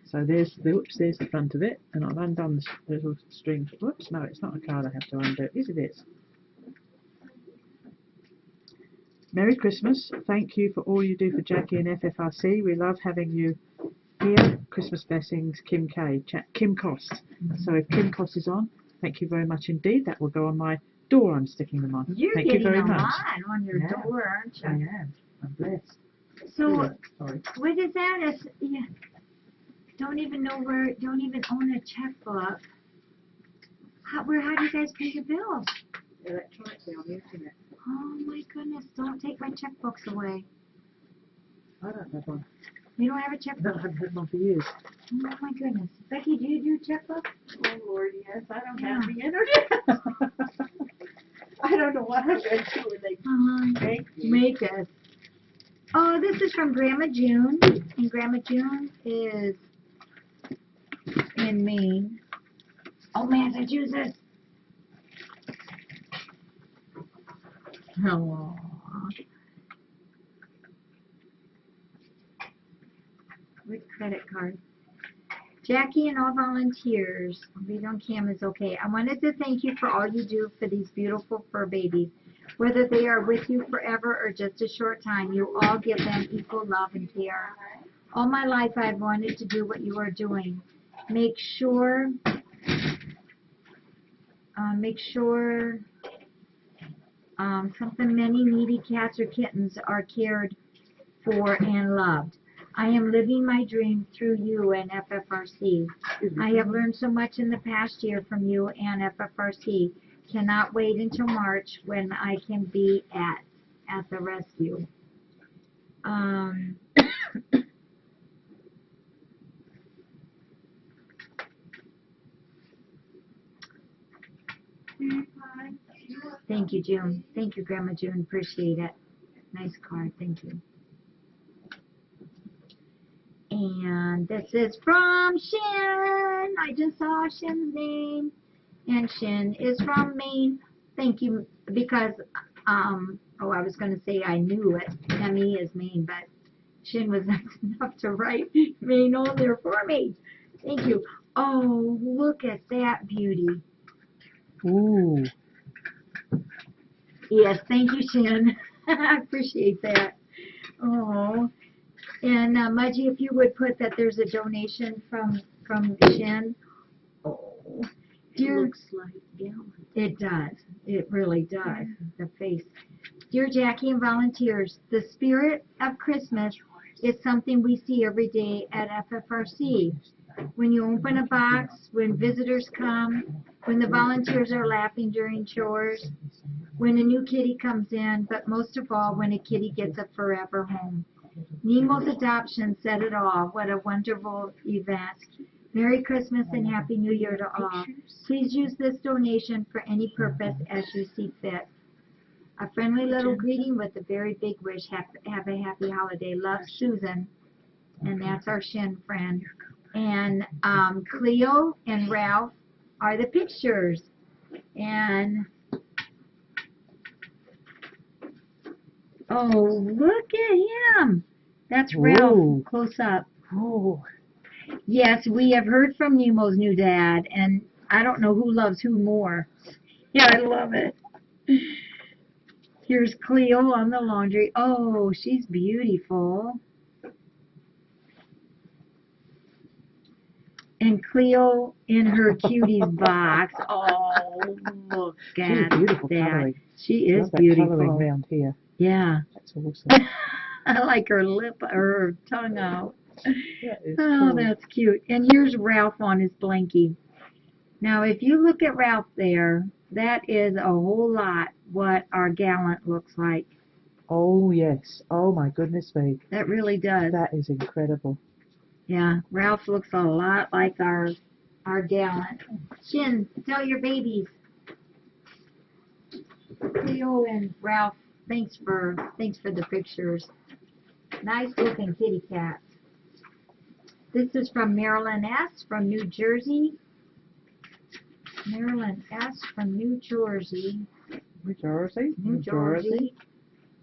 So there's the front of it, and I've undone the little string. Whoops, no, it's not a card I have to undo. Yes, it is. Merry Christmas. Thank you for all you do for Jackie and FFRC. We love having you here. Christmas blessings, Kim K. Kim Cost. So if Kim Cost is on, thank you very much indeed. That will go on my door. I'm sticking them on. You're Thank getting you very a much. lot on your Yeah. door, aren't you? I am. I'm blessed. So, Sorry. what is that? It's, yeah. Don't even own a checkbook. How do you guys pay your bills? Electronically on the internet. Oh my goodness, don't take my checkbooks away. I don't have one. You don't have a No, checkbook? I haven't had one for years. Oh my goodness. Becky, do you do checkbook? Oh Lord, yes. I don't Yeah. have the internet. I don't know what I'm going to do when they Make it. Oh, this is from Grandma June. And Grandma June is in Maine. Oh, Massachusetts. Oh. With credit card. Jackie and all volunteers. Read on cam is okay. I wanted to thank you for all you do for these beautiful fur babies. Whether they are with you forever or just a short time, you all give them equal love and care. All my life I've wanted to do what you are doing. Make sure something many needy cats or kittens are cared for and loved. I am living my dream through you and FFRC. I have learned so much in the past year from you and FFRC. Cannot wait until March when I can be at the rescue. Thank you, June. Thank you, Grandma June. Appreciate it. Nice card. Thank you. And this is from Shin. I just saw Shin's name. And Shin is from Maine. Thank you, because, I was going to say I knew it. ME is Maine, but Shin was nice enough to write Maine on there for me. Thank you. Oh, look at that beauty. Ooh. Yes, thank you, Shin. I appreciate that. Oh, and Mudgy, if you would put that there's a donation from Shin. Oh, dear. It looks like gallon. It does. It really does. The face. Dear Jackie and volunteers, the spirit of Christmas is something we see every day at FFRC. When you open a box, when visitors come, when the volunteers are laughing during chores, when a new kitty comes in, but most of all, when a kitty gets a forever home. Nemo's adoption said it all. What a wonderful event. Merry Christmas and Happy New Year to all. Please use this donation for any purpose as you see fit. A friendly little greeting with a very big wish. Have a happy holiday. Love, Susan. And that's our Shin friend. And Cleo and Ralph are the pictures. And oh, look at him. That's Ralph. Ooh. Close up. Oh. Yes, we have heard from Nemo's new dad, and I don't know who loves who more. Yeah, I love it. Here's Cleo on the laundry. Oh, she's beautiful. And Cleo in her cuties box. Oh, look She's at beautiful that. colouring. She is Love that colouring beautiful. round here. Yeah. That's awesome. I like her lip, her tongue out. That is Oh, cool. that's cute. And here's Ralph on his blankie. Now, if you look at Ralph there, that is a whole lot what our gallant looks like. Oh, yes. Oh, my goodness me. That really does. That is incredible. Yeah, Ralph looks a lot like our gallant. Shin, tell your babies. Cleo and Ralph, thanks for the pictures. Nice looking kitty cat. This is from Marilyn S. from New Jersey. Marilyn S. from New Jersey. New Jersey. New Jersey.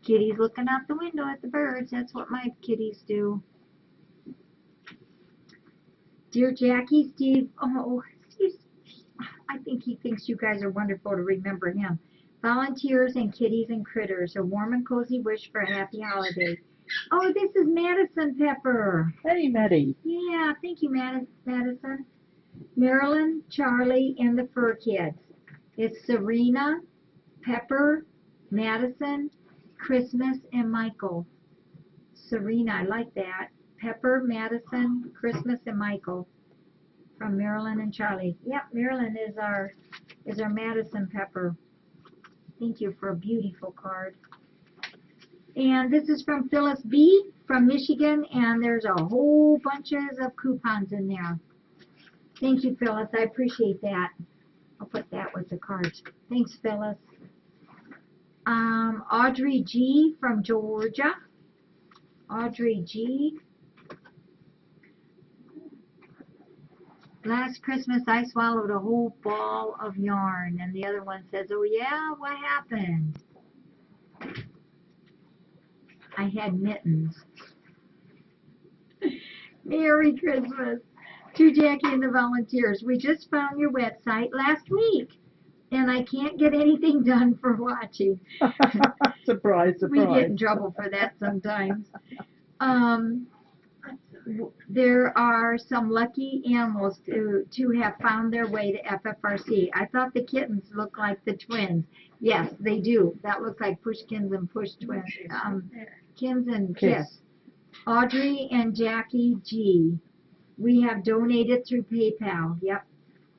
Kitty's looking out the window at the birds. That's what my kitties do. Dear Jackie, Steve, I think he thinks you guys are wonderful to remember him. Volunteers and kitties and critters, a warm and cozy wish for a happy holiday. Oh, this is Madison Pepper. Hey, Maddie. Yeah, thank you, Madison. Marilyn, Charlie, and the Fur Kids. It's Serena, Pepper, Madison, Christmas, and Michael. Serena, I like that. Pepper, Madison, Christmas, and Michael. From Marilyn and Charlie. Yep, Marilyn is our Madison Pepper. Thank you for a beautiful card. And this is from Phyllis B. from Michigan, and there's a whole bunches of coupons in there. Thank you, Phyllis. I appreciate that. I'll put that with the cards. Thanks, Phyllis. Audrey G. from Georgia. Audrey G. Last Christmas, I swallowed a whole ball of yarn. And the other one says, oh, yeah? What happened? I had mittens. Merry Christmas to Jackie and the volunteers. We just found your website last week, and I can't get anything done for watching. Surprise, surprise. We get in trouble for that sometimes. There are some lucky animals to have found their way to FFRC. I thought the kittens looked like the twins. Yes, they do. That looks like Pushkins and Push twins. Kins and Kiss. Audrey and Jackie G. We have donated through PayPal. Yep.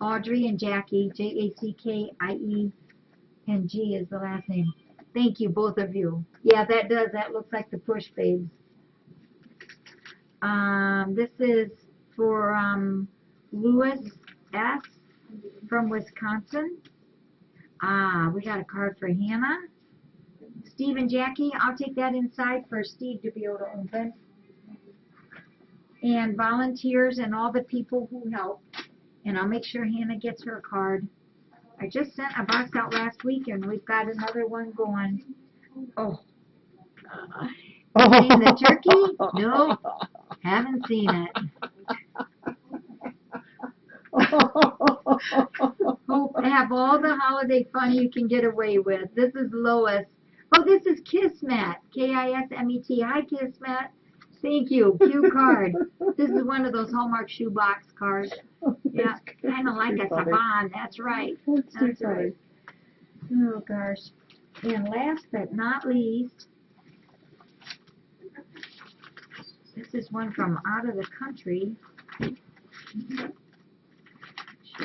Audrey and Jackie, Jackie, and G is the last name. Thank you, both of you. Yeah, that does. That looks like the Push babes. This is for Louis S. from Wisconsin. We got a card for Hannah. Steve and Jackie, I'll take that inside for Steve to be able to open. and volunteers and all the people who help. And I'll make sure Hannah gets her card. I just sent a box out last week, and we've got another one going. Oh. Seen the turkey? No, haven't seen it. Hope have all the holiday fun you can get away with. This is Lois. Oh, this is Kismet. Kismet. Hi, Kismet. Thank you. Cute card. This is one of those Hallmark shoebox cards. Yeah, kind of like a Saban. That's right. That's right. Oh, gosh. And last but not least, this is one from out of the country. Sure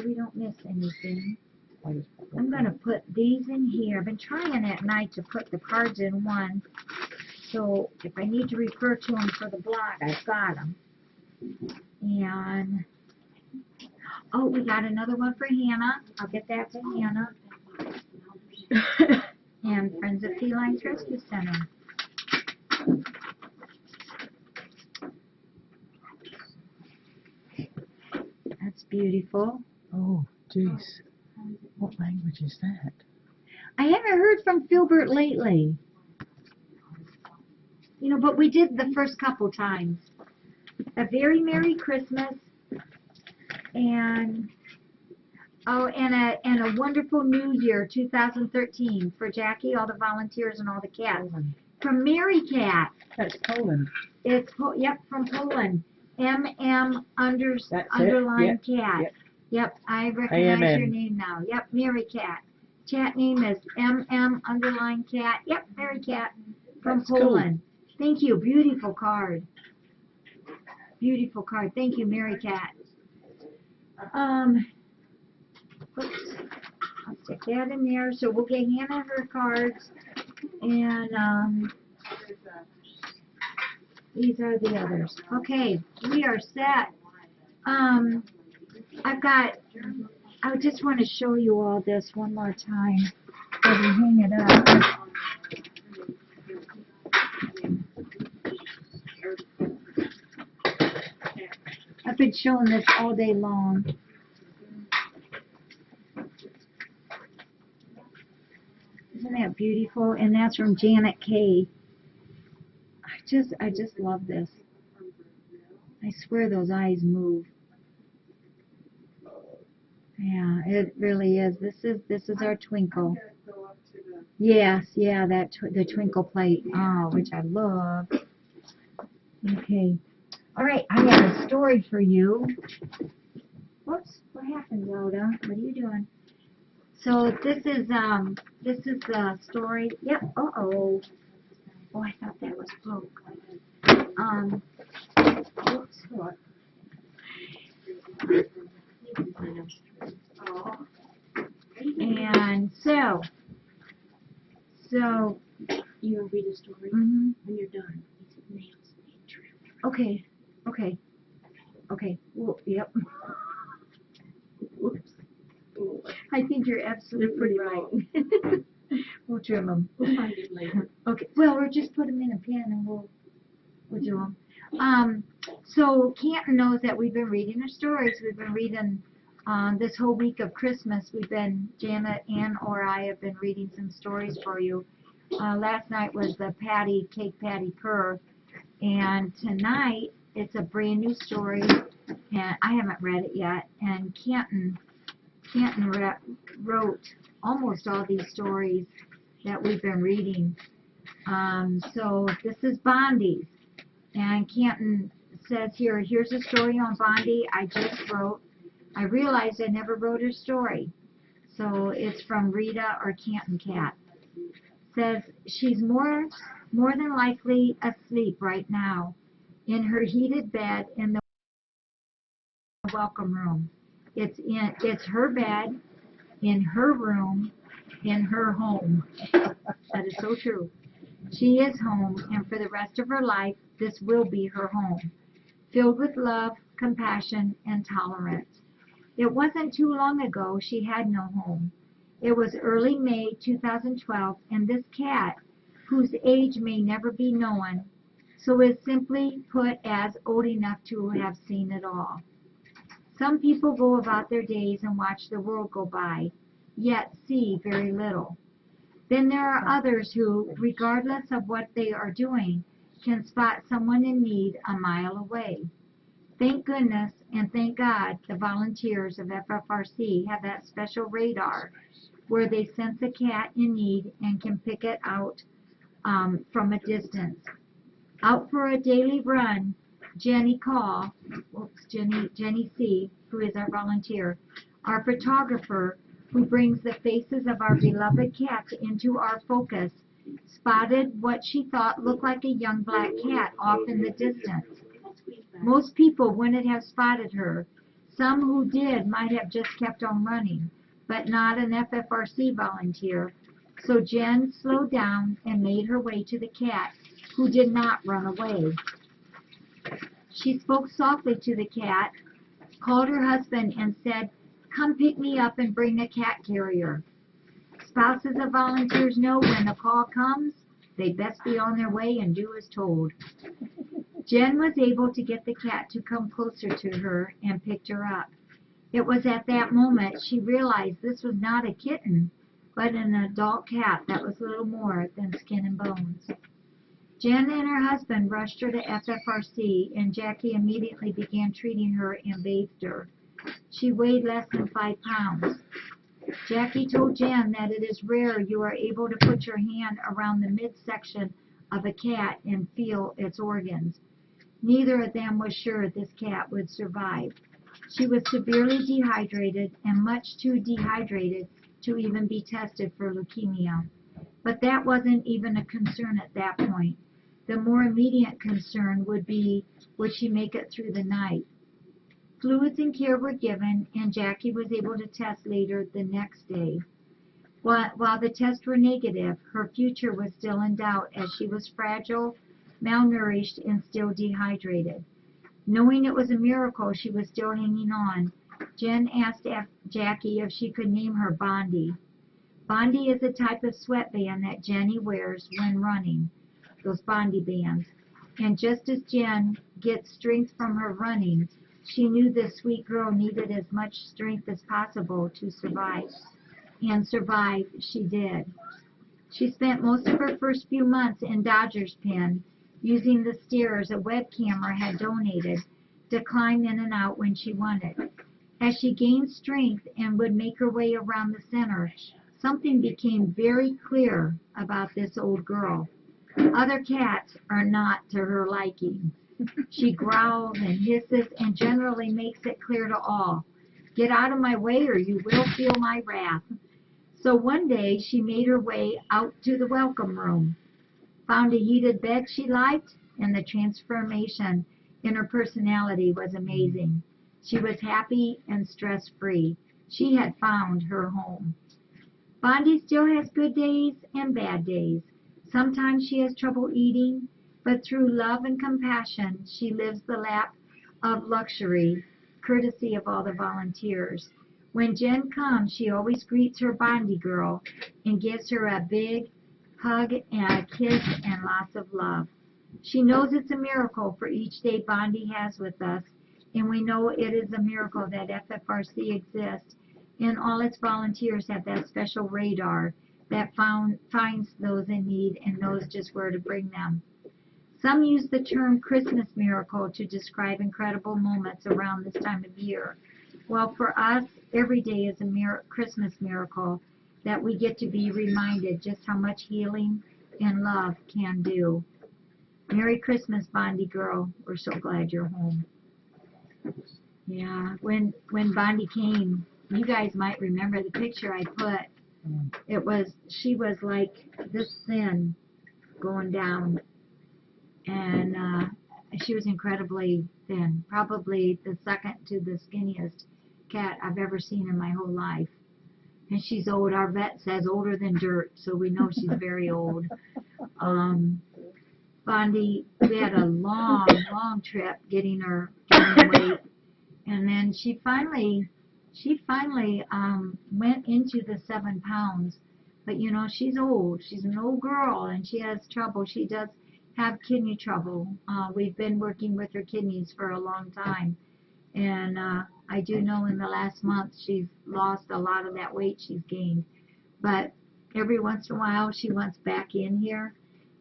we don't miss anything. I'm going to put these in here. I've been trying at night to put the cards in one. So if I need to refer to them for the blog, I've got them. And, oh, we got another one for Hannah. I'll get that to Hannah. And Friends of Feline Rescue Center. That's beautiful. Oh, jeez. What language is that? I haven't heard from Filbert lately. You know, but we did the first couple times. A very Merry Christmas and a wonderful New Year 2013 for Jackie, all the volunteers, and all the cats. From Mary Cat. That's Poland. It's from Poland. That's underline it. cat. Yep, I recognize your name now. Yep, Mary Cat. Chat name is underline cat. Yep, Mary Cat from That's Poland. Cool. Thank you. Beautiful card. Beautiful card. Thank you, Mary Cat. Oops. I'll stick that in there. So we'll get Hannah her cards. And these are the others. Okay, we are set. I just want to show you all this one more time before we hang it up. I've been showing this all day long. Isn't that beautiful? And that's from Janet K. I just love this. I swear those eyes move. Yeah, it really is. This is our twinkle. Yes, yeah, the twinkle plate. Oh, which I love. Okay. All right, I have a story for you. Whoops, what happened, Rhoda? What are you doing? So this is the story. Yep. Uh-oh. Oh, I thought that was broke. Whoops. What? And so You will read a story when you're done. These nails need trim. Okay. Well, yep. Whoops. I think you're absolutely right. We'll trim them. We'll find it later. Okay. Well, or just put them in a pan and we'll do them. So Canton knows that we've been reading her stories. We've been reading this whole week of Christmas. Janet, Ann, or I have been reading some stories for you. Last night was the Cake Patty Purr, and tonight it's a brand new story, and I haven't read it yet. And Canton wrote almost all these stories that we've been reading. So this is Bondi's, and Canton says here's a story on Bondi I just wrote. I realized I never wrote her story. So it's from Rita or Canton Cat. Says she's more than likely asleep right now in her heated bed in the welcome room. It's her bed in her room in her home. That is so true. She is home, and for the rest of her life, this will be her home, filled with love, compassion, and tolerance. It wasn't too long ago she had no home. It was early May 2012, and this cat, whose age may never be known, so is simply put as old enough to have seen it all. Some people go about their days and watch the world go by, yet see very little. Then there are others who, regardless of what they are doing, can spot someone in need a mile away. Thank goodness and thank God the volunteers of FFRC have that special radar where they sense a cat in need and can pick it out from a distance. Out for a daily run, Jenny C., who is our volunteer, our photographer, who brings the faces of our beloved cats into our focus, spotted what she thought looked like a young black cat off in the distance. Most people wouldn't have spotted her. Some who did might have just kept on running, but not an FFRC volunteer. So Jen slowed down and made her way to the cat, who did not run away. She spoke softly to the cat, called her husband, and said, "Come pick me up and bring a cat carrier." Spouses of volunteers know when the call comes, they best be on their way and do as told. Jen was able to get the cat to come closer to her and picked her up. It was at that moment she realized this was not a kitten, but an adult cat that was little more than skin and bones. Jen and her husband rushed her to FFRC, and Jackie immediately began treating her and bathed her. She weighed less than 5 pounds. Jackie told Jen that it is rare you are able to put your hand around the midsection of a cat and feel its organs. Neither of them was sure this cat would survive. She was severely dehydrated and much too dehydrated to even be tested for leukemia. But that wasn't even a concern at that point. The more immediate concern would be, would she make it through the night? Fluids and care were given, and Jackie was able to test later the next day. While the tests were negative, her future was still in doubt as she was fragile, malnourished, and still dehydrated. Knowing it was a miracle she was still hanging on, Jen asked Jackie if she could name her Bondi. Bondi is a type of sweatband that Jenny wears when running, those Bondi bands. And just as Jen gets strength from her running, she knew this sweet girl needed as much strength as possible to survive. And survive she did. She spent most of her first few months in Dodger's pen, using the stairs a web camera had donated to climb in and out when she wanted. As she gained strength and would make her way around the center, something became very clear about this old girl. Other cats are not to her liking. She growls and hisses and generally makes it clear to all, "Get out of my way or you will feel my wrath." So one day she made her way out to the welcome room, found a heated bed she liked, and the transformation in her personality was amazing. She was happy and stress-free. She had found her home. Bondi still has good days and bad days. Sometimes she has trouble eating, but through love and compassion, she lives the lap of luxury, courtesy of all the volunteers. When Jen comes, she always greets her Bondi girl and gives her a big hug and a kiss and lots of love. She knows it's a miracle for each day Bondi has with us, and we know it is a miracle that FFRC exists, and all its volunteers have that special radar that finds those in need and knows just where to bring them. Some use the term Christmas miracle to describe incredible moments around this time of year. Well, for us, every day is a Christmas miracle that we get to be reminded just how much healing and love can do. Merry Christmas, Bondi girl. We're so glad you're home. Yeah, when Bondi came, you guys might remember the picture I put. She was like this thin going down, and she was incredibly thin, probably the second to the skinniest cat I've ever seen in my whole life. And she's old. Our vet says older than dirt, so we know she's very old. Bondi, we had a long trip getting her weight, and then she finally went into the 7 pounds. But you know, she's old. She's an old girl, and she has trouble. She does have kidney trouble. We've been working with her kidneys for a long time. And I do know in the last month she's lost a lot of that weight she's gained. But every once in a while she wants back in here.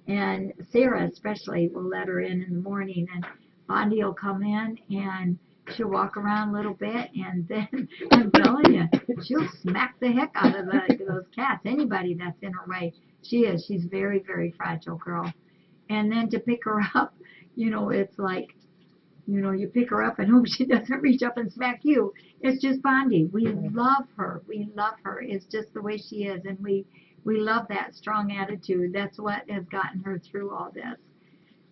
And Sarah especially will let her in the morning. And Bondi will come in and she'll walk around a little bit. And then, I'm telling you, she'll smack the heck out of those cats, anybody that's in her way. She's very, very fragile girl. And then to pick her up, it's like, you pick her up and hope she doesn't reach up and smack you. It's just Bondi. We love her. We love her. It's just the way she is. And we love that strong attitude. That's what has gotten her through all this.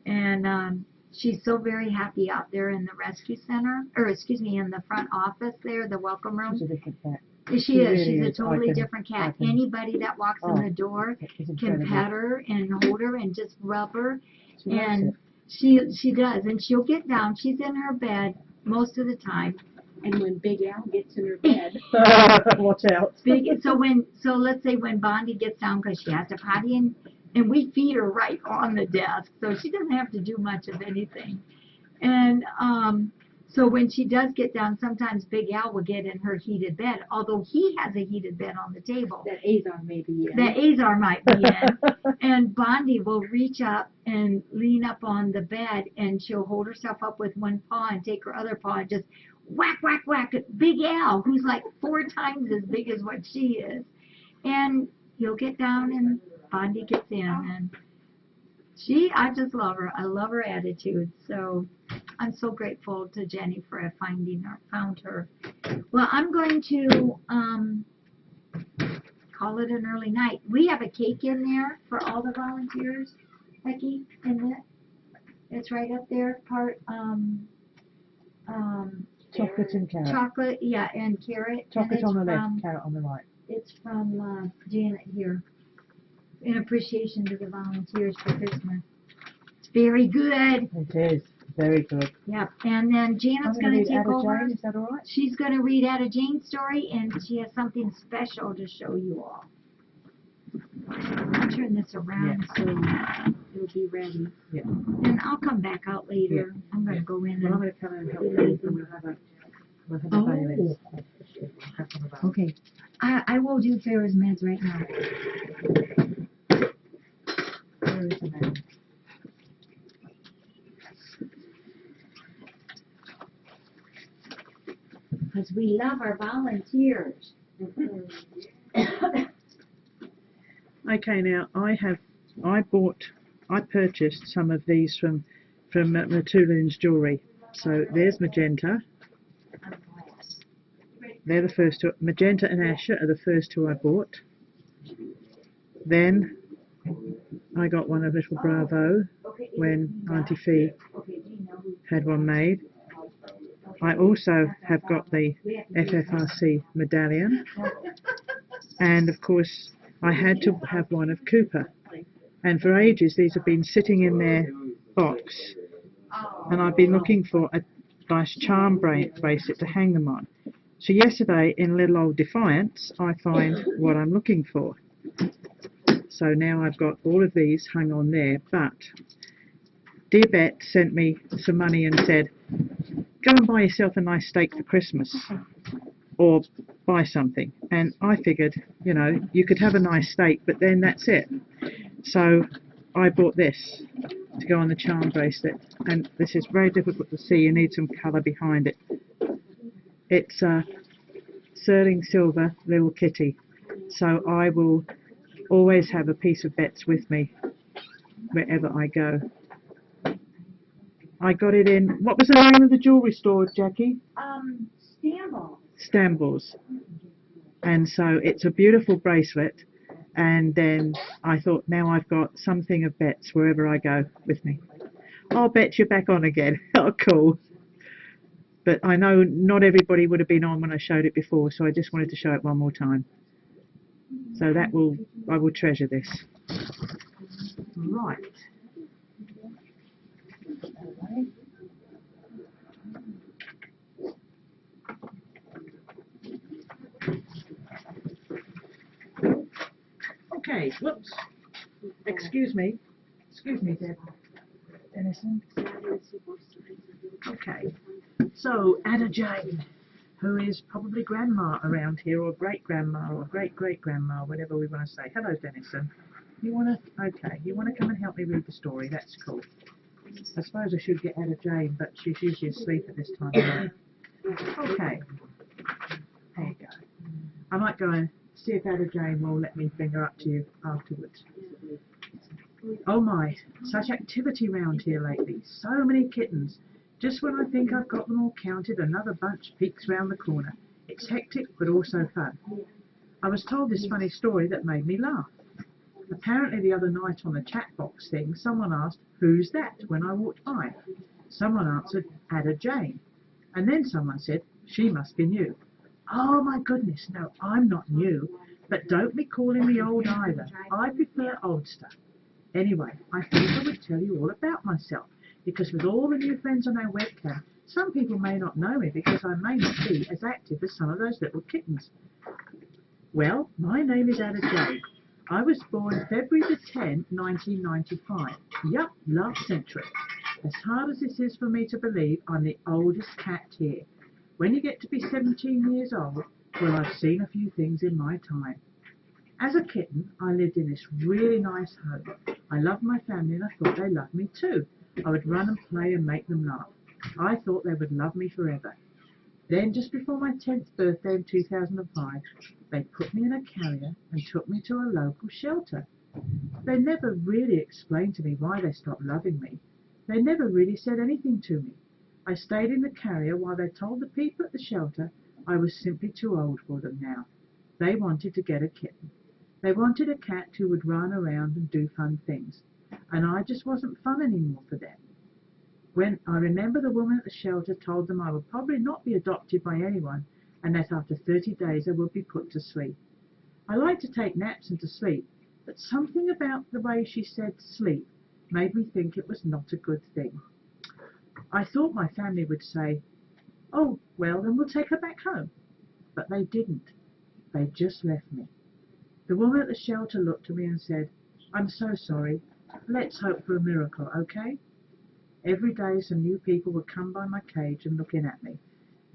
And she's so very happy out there in the rescue center, in the front office there, the welcome room. She's a different cat. She is. Really She's a is. totally different cat. Anybody that walks in the door can pet her and hold her and just rub her. And she does. And she'll get down. She's in her bed most of the time. And when Big Al gets in her bed, watch out. So let's say when Bondi gets down because she has to potty and we feed her right on the desk, so she doesn't have to do much of anything. And so when she does get down, sometimes Big Al will get in her heated bed, although he has a heated bed on the table. that Azar may be in. That Azar might be in. And Bondi will reach up and lean up on the bed, and she'll hold herself up with one paw and take her other paw and just whack, whack, whack at Big Al, who's like 4 times as big as what she is. And he'll get down and Bondi gets in. And I just love her. I love her attitude. So I'm so grateful to Jenny for found her. Well, I'm going to call it an early night. We have a cake in there for all the volunteers, Becky, isn't it? It's right up there, Chocolate and carrot. Chocolate, yeah, and carrot. Chocolate on the left, carrot on the right. It's from Janet here, in appreciation to the volunteers for Christmas. It's very good. It is. Very good. Yep. And then Janet's going to take over. Jane, is that all right? She's going to read Ada Jane's story, and she has something special to show you all. I'll turn this around so it'll be ready. Yeah. And I'll come back out later. I'm going to go in Well, I'm and... going to come in and help you, and we'll have a bailiff. Okay. I will do Farrah's meds right now. Where is the man? Because we love our volunteers. Okay, now I purchased some of these from Matulun's Jewellery. So there's Magenta. They're the first two. Magenta and Asher are the first two I bought. Then I got one of Little Bravo when Auntie Fee had one made. I also have got the FFRC medallion. And of course, I had to have one of Cooper. And for ages, these have been sitting in their box. And I've been looking for a nice charm bracelet to hang them on. So yesterday, in little old Defiance, I find what I'm looking for. So now I've got all of these hung on there. But dear Bet sent me some money and said, go and buy yourself a nice steak for Christmas. Or buy something. And I figured, you could have a nice steak, but then that's it. So I bought this to go on the charm bracelet. And this is very difficult to see. You need some colour behind it. It's a sterling silver little kitty. So I will always have a piece of Bet's with me wherever I go. I got it in, what was the name of the jewellery store, Jackie? Stambles. And so it's a beautiful bracelet, and then I thought, now I've got something of Bet's wherever I go with me. Oh, Bet, you're back on again. Oh, cool. But I know not everybody would have been on when I showed it before, so I just wanted to show it one more time. So I will treasure this. Right. Okay, whoops. Excuse me, Deb. Denison. Okay. So, Ada Jane, who is probably grandma around here, or great-grandma, or great-great-grandma, whatever we want to say. Hello, Denison. You want to, okay, you want to come and help me read the story? That's cool. I suppose I should get Ada Jane, but she's usually asleep at this time of night. Okay. There you go. I might go and see if Ada Jane will let me bring her up to you afterwards. Oh my, such activity round here lately. So many kittens. Just when I think I've got them all counted, another bunch peeks round the corner. It's hectic, but also fun. I was told this funny story that made me laugh. Apparently the other night on the chat box thing, someone asked, "Who's that?" when I walked by. Someone answered, "Ada Jane." And then someone said, "She must be new." Oh my goodness, no, I'm not new. But don't be calling me old either. I prefer old stuff. Anyway, I thought I would tell you all about myself, because with all the new friends on our webcam, some people may not know me because I may not be as active as some of those little kittens. Well, my name is Ada Jane. I was born February the 10th, 1995. Yup, last century. As hard as this is for me to believe, I'm the oldest cat here. When you get to be 17 years old, well, I've seen a few things in my time. As a kitten, I lived in this really nice home. I loved my family and I thought they loved me too. I would run and play and make them laugh. I thought they would love me forever. Then, just before my 10th birthday in 2005, they put me in a carrier and took me to a local shelter. They never really explained to me why they stopped loving me. They never really said anything to me. I stayed in the carrier while they told the people at the shelter I was simply too old for them now. They wanted to get a kitten. They wanted a cat who would run around and do fun things, and I just wasn't fun anymore for them. When I remember the woman at the shelter told them I would probably not be adopted by anyone, and that after 30 days I would be put to sleep. I like to take naps and to sleep, but something about the way she said sleep made me think it was not a good thing. I thought my family would say, "Oh, well, then we'll take her back home." But they didn't. They just left me. The woman at the shelter looked at me and said, "I'm so sorry. Let's hope for a miracle, okay?" Every day some new people would come by my cage and look in at me,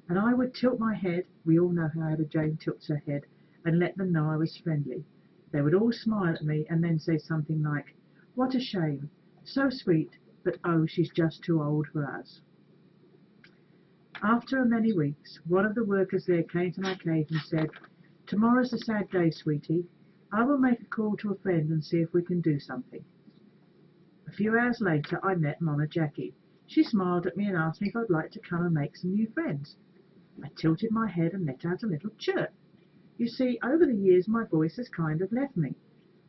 and I would tilt my head, we all know how Ada Jane tilts her head, and let them know I was friendly. They would all smile at me and then say something like, "What a shame, so sweet, but oh, she's just too old for us." After many weeks, one of the workers there came to my cage and said, "Tomorrow's a sad day, sweetie. I will make a call to a friend and see if we can do something." A few hours later, I met Mama Jackie. She smiled at me and asked me if I'd like to come and make some new friends. I tilted my head and let out a little chirp. You see, over the years, my voice has kind of left me.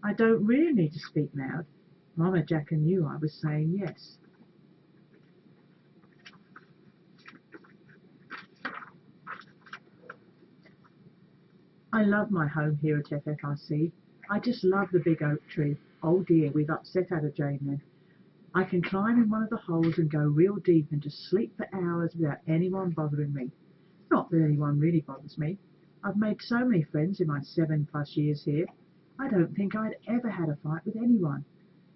I don't really need to speak loud. Mama Jackie knew I was saying yes. I love my home here at FFRC. I just love the big oak tree. Oh dear, we've upset Ada Jane then. I can climb in one of the holes and go real deep and just sleep for hours without anyone bothering me. Not that anyone really bothers me. I've made so many friends in my 7+ years here. I don't think I'd ever had a fight with anyone.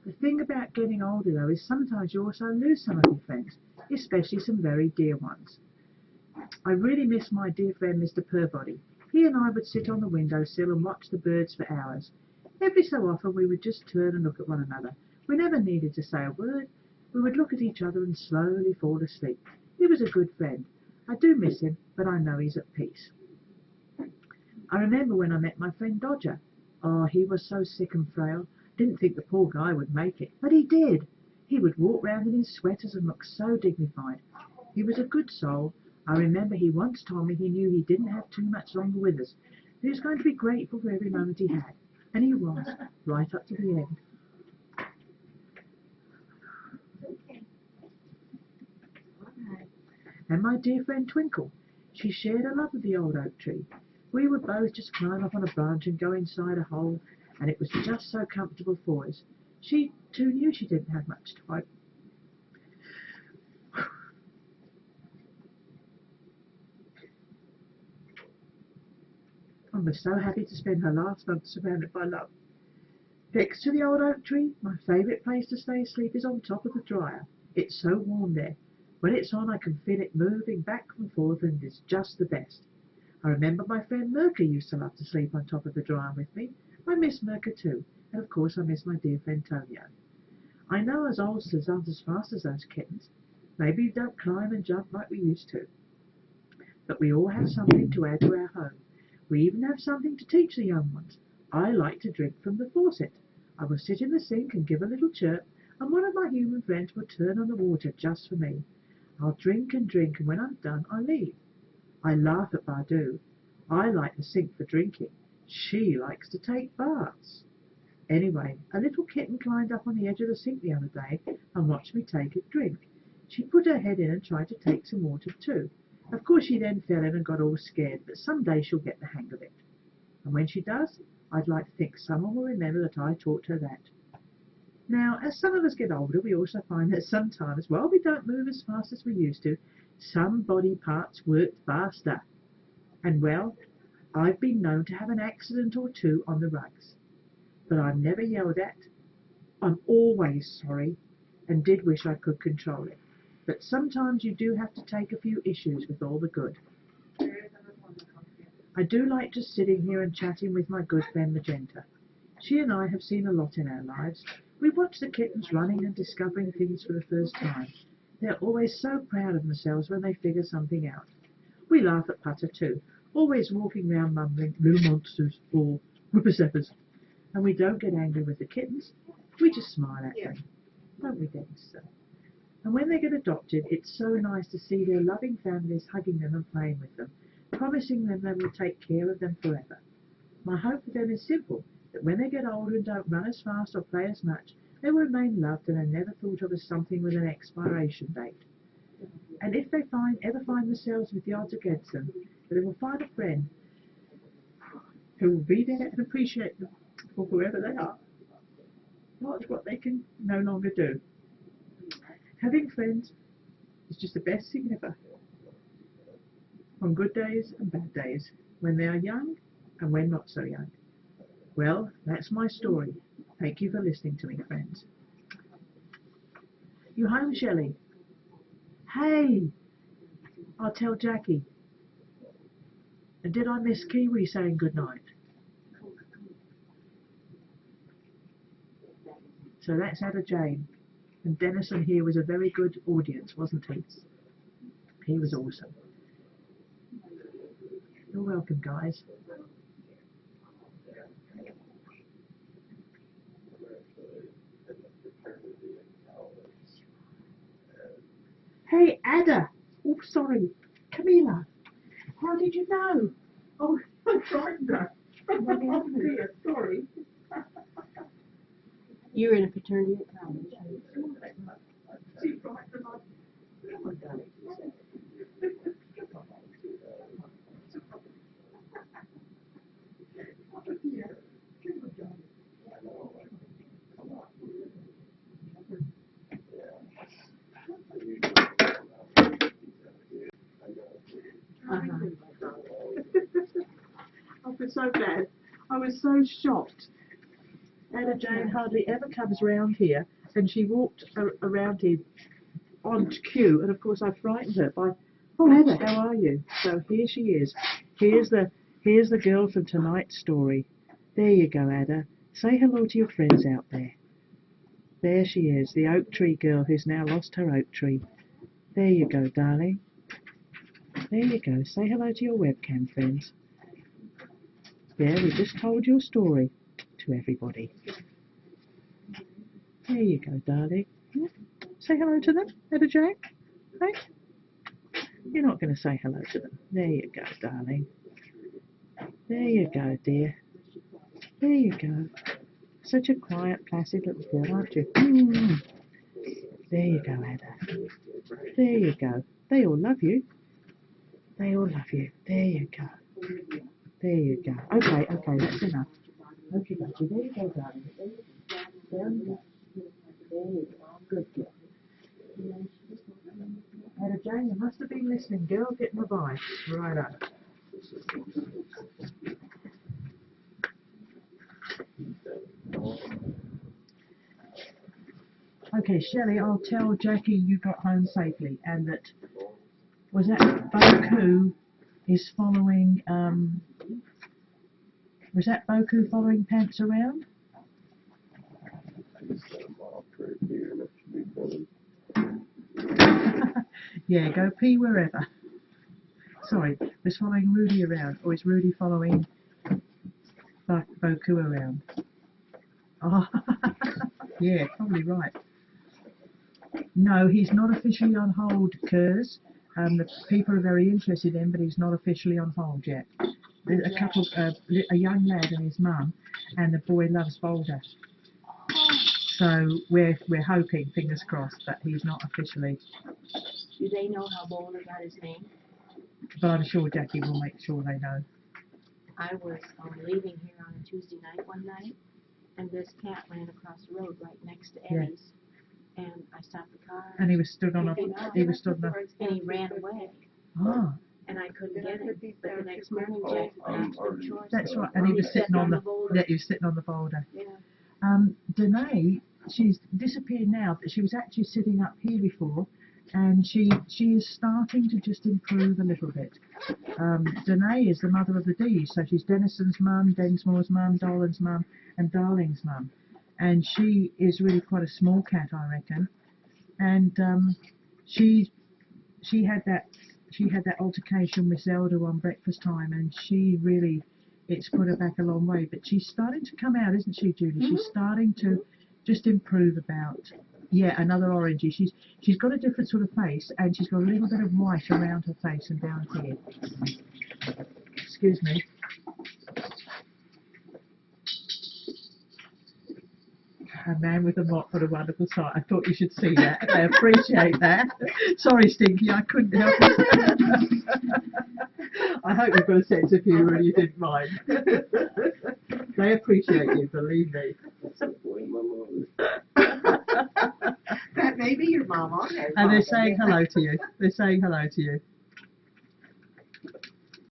The thing about getting older though is sometimes you also lose some of your friends, especially some very dear ones. I really miss my dear friend Mr. Perbody. He and I would sit on the windowsill and watch the birds for hours. Every so often we would just turn and look at one another. We never needed to say a word. We would look at each other and slowly fall asleep. He was a good friend. I do miss him, but I know he's at peace. I remember when I met my friend Dodger. Oh, he was so sick and frail. Didn't think the poor guy would make it, but he did. He would walk round in his sweaters and look so dignified. He was a good soul. I remember he once told me he knew he didn't have too much longer with us. He was going to be grateful for every moment he had. And he was, right up to the end. And my dear friend Twinkle, she shared a love of the old oak tree. We would both just climb up on a branch and go inside a hole, and it was just so comfortable for us. She too knew she didn't have much time. I was so happy to spend her last month surrounded by love. Next to the old oak tree, my favourite place to stay asleep is on top of the dryer. It's so warm there. When it's on, I can feel it moving back and forth, and it's just the best. I remember my friend Mirka used to love to sleep on top of the dryer with me. I miss Mirka too, and of course I miss my dear friend Tonio. I know us oldsters aren't as fast as those kittens. Maybe we don't climb and jump like we used to. But we all have something to add to our home. We even have something to teach the young ones. I like to drink from the faucet. I will sit in the sink and give a little chirp, and one of my human friends will turn on the water just for me. I'll drink, and when I'm done, I leave. I laugh at Badu. I like the sink for drinking. She likes to take baths. Anyway, a little kitten climbed up on the edge of the sink the other day and watched me take a drink. She put her head in and tried to take some water too. Of course she then fell in and got all scared, but someday she'll get the hang of it. And when she does, I'd like to think someone will remember that I taught her that. Now, as some of us get older, we also find that sometimes, while we don't move as fast as we used to, some body parts work faster. And well, I've been known to have an accident or two on the rugs. But I'm never yelled at. I'm always sorry and did wish I could control it. But sometimes you do have to take a few issues with all the good. I do like just sitting here and chatting with my good friend Magenta. She and I have seen a lot in our lives. We watch the kittens running and discovering things for the first time. They're always so proud of themselves when they figure something out. We laugh at Putter too, always walking round mumbling, little monsters, or whippersnappers. And we don't get angry with the kittens, we just smile at them. Don't we, Dennis? And when they get adopted, it's so nice to see their loving families hugging them and playing with them, promising them they will take care of them forever. My hope for them is simple, that when they get older and don't run as fast or play as much, they will remain loved and are never thought of as something with an expiration date. And if they ever find themselves with the odds against them, they will find a friend who will be there and appreciate them for whoever they are, not what they can no longer do. Having friends is just the best thing ever. On good days and bad days, when they are young and when not so young. Well, that's my story. Thank you for listening to me, friends. You home, Shelley? Hey, I'll tell Jackie. And did I miss Kiwi saying good night? So that's Ada Jane. And Dennison here was a very good audience, wasn't he? He was awesome. You're welcome, guys. Hey, Ada. Oh, sorry. Camila. How did you know? Oh, I frightened her. Oh, dear, sorry. You were in a fraternity at college. She frightened her. Come on, darling. I feel so bad. I was so shocked. Ada Jane hardly ever comes round here, and she walked around here on cue, and of course I frightened her by, oh Ada, how are you? So here she is. Here's the girl from tonight's story. There you go, Ada. Say hello to your friends out there. There she is, the oak tree girl who's now lost her oak tree. There you go, darling. There you go. Say hello to your webcam friends. Yeah, we just told your story to everybody. There you go, darling. Yeah. Say hello to them, Ada Jane. Hey? You're not going to say hello to them. There you go, darling. There you go, dear. There you go. Such a quiet, placid little girl, aren't you? There you go, Ada. There you go. They all love you. They all love you. There you go. There you go. Okay, that's enough. Okay, gotcha. There you go, darling. There you go. There you go. Good girl. Ada Jane, you must have been listening. Girl, get my vibe. Right up. Okay, Shelley, I'll tell Jackie you got home safely, and that was that Boku is following. Was that Boku following Pants around? Yeah, go pee wherever. Sorry, was following Rudy around, or is Rudy following Boku around? Oh, yeah, probably right. No, he's not officially on hold, Kurz. The people are very interested in him, but he's not officially on hold yet. There's a couple, a young lad and his mum, and the boy loves Boulder. So we're hoping, fingers crossed, that he's not officially. Do they know how Boulder got his name? But I'm sure Jackie will make sure they know. I was leaving here on a Tuesday night one night, and this cat ran across the road right next to Eddie's, and I stopped the car. And he was stood on a. He was stood on a. And he ran away. Ah. And I couldn't get him. But the next morning, Jack went out to the chores. That's right, and he was sitting on the boulder. Yeah, he was sitting on the boulder. Yeah. Danae, she's disappeared now, but she was actually sitting up here before, and she is starting to just improve a little bit. Danae is the mother of the D's, so she's Denison's mum, Densmore's mum, Dolan's mum, and Darling's mum, and she is really quite a small cat, I reckon. And she had that altercation with Zelda on breakfast time, and she really, it's put her back a long way. But she's starting to come out, isn't she, Judy? She's starting to just improve about. Yeah, another orangey. She's got a different sort of face, and she's got a little bit of white around her face and down here. Excuse me. A man with a mop for a wonderful sight. I thought you should see that. I appreciate that. Sorry, Stinky, I couldn't help it. I hope you've got a sense of humour and you didn't mind. They appreciate you, believe me. That may be your mama. And they're saying hello to you. They're saying hello to you.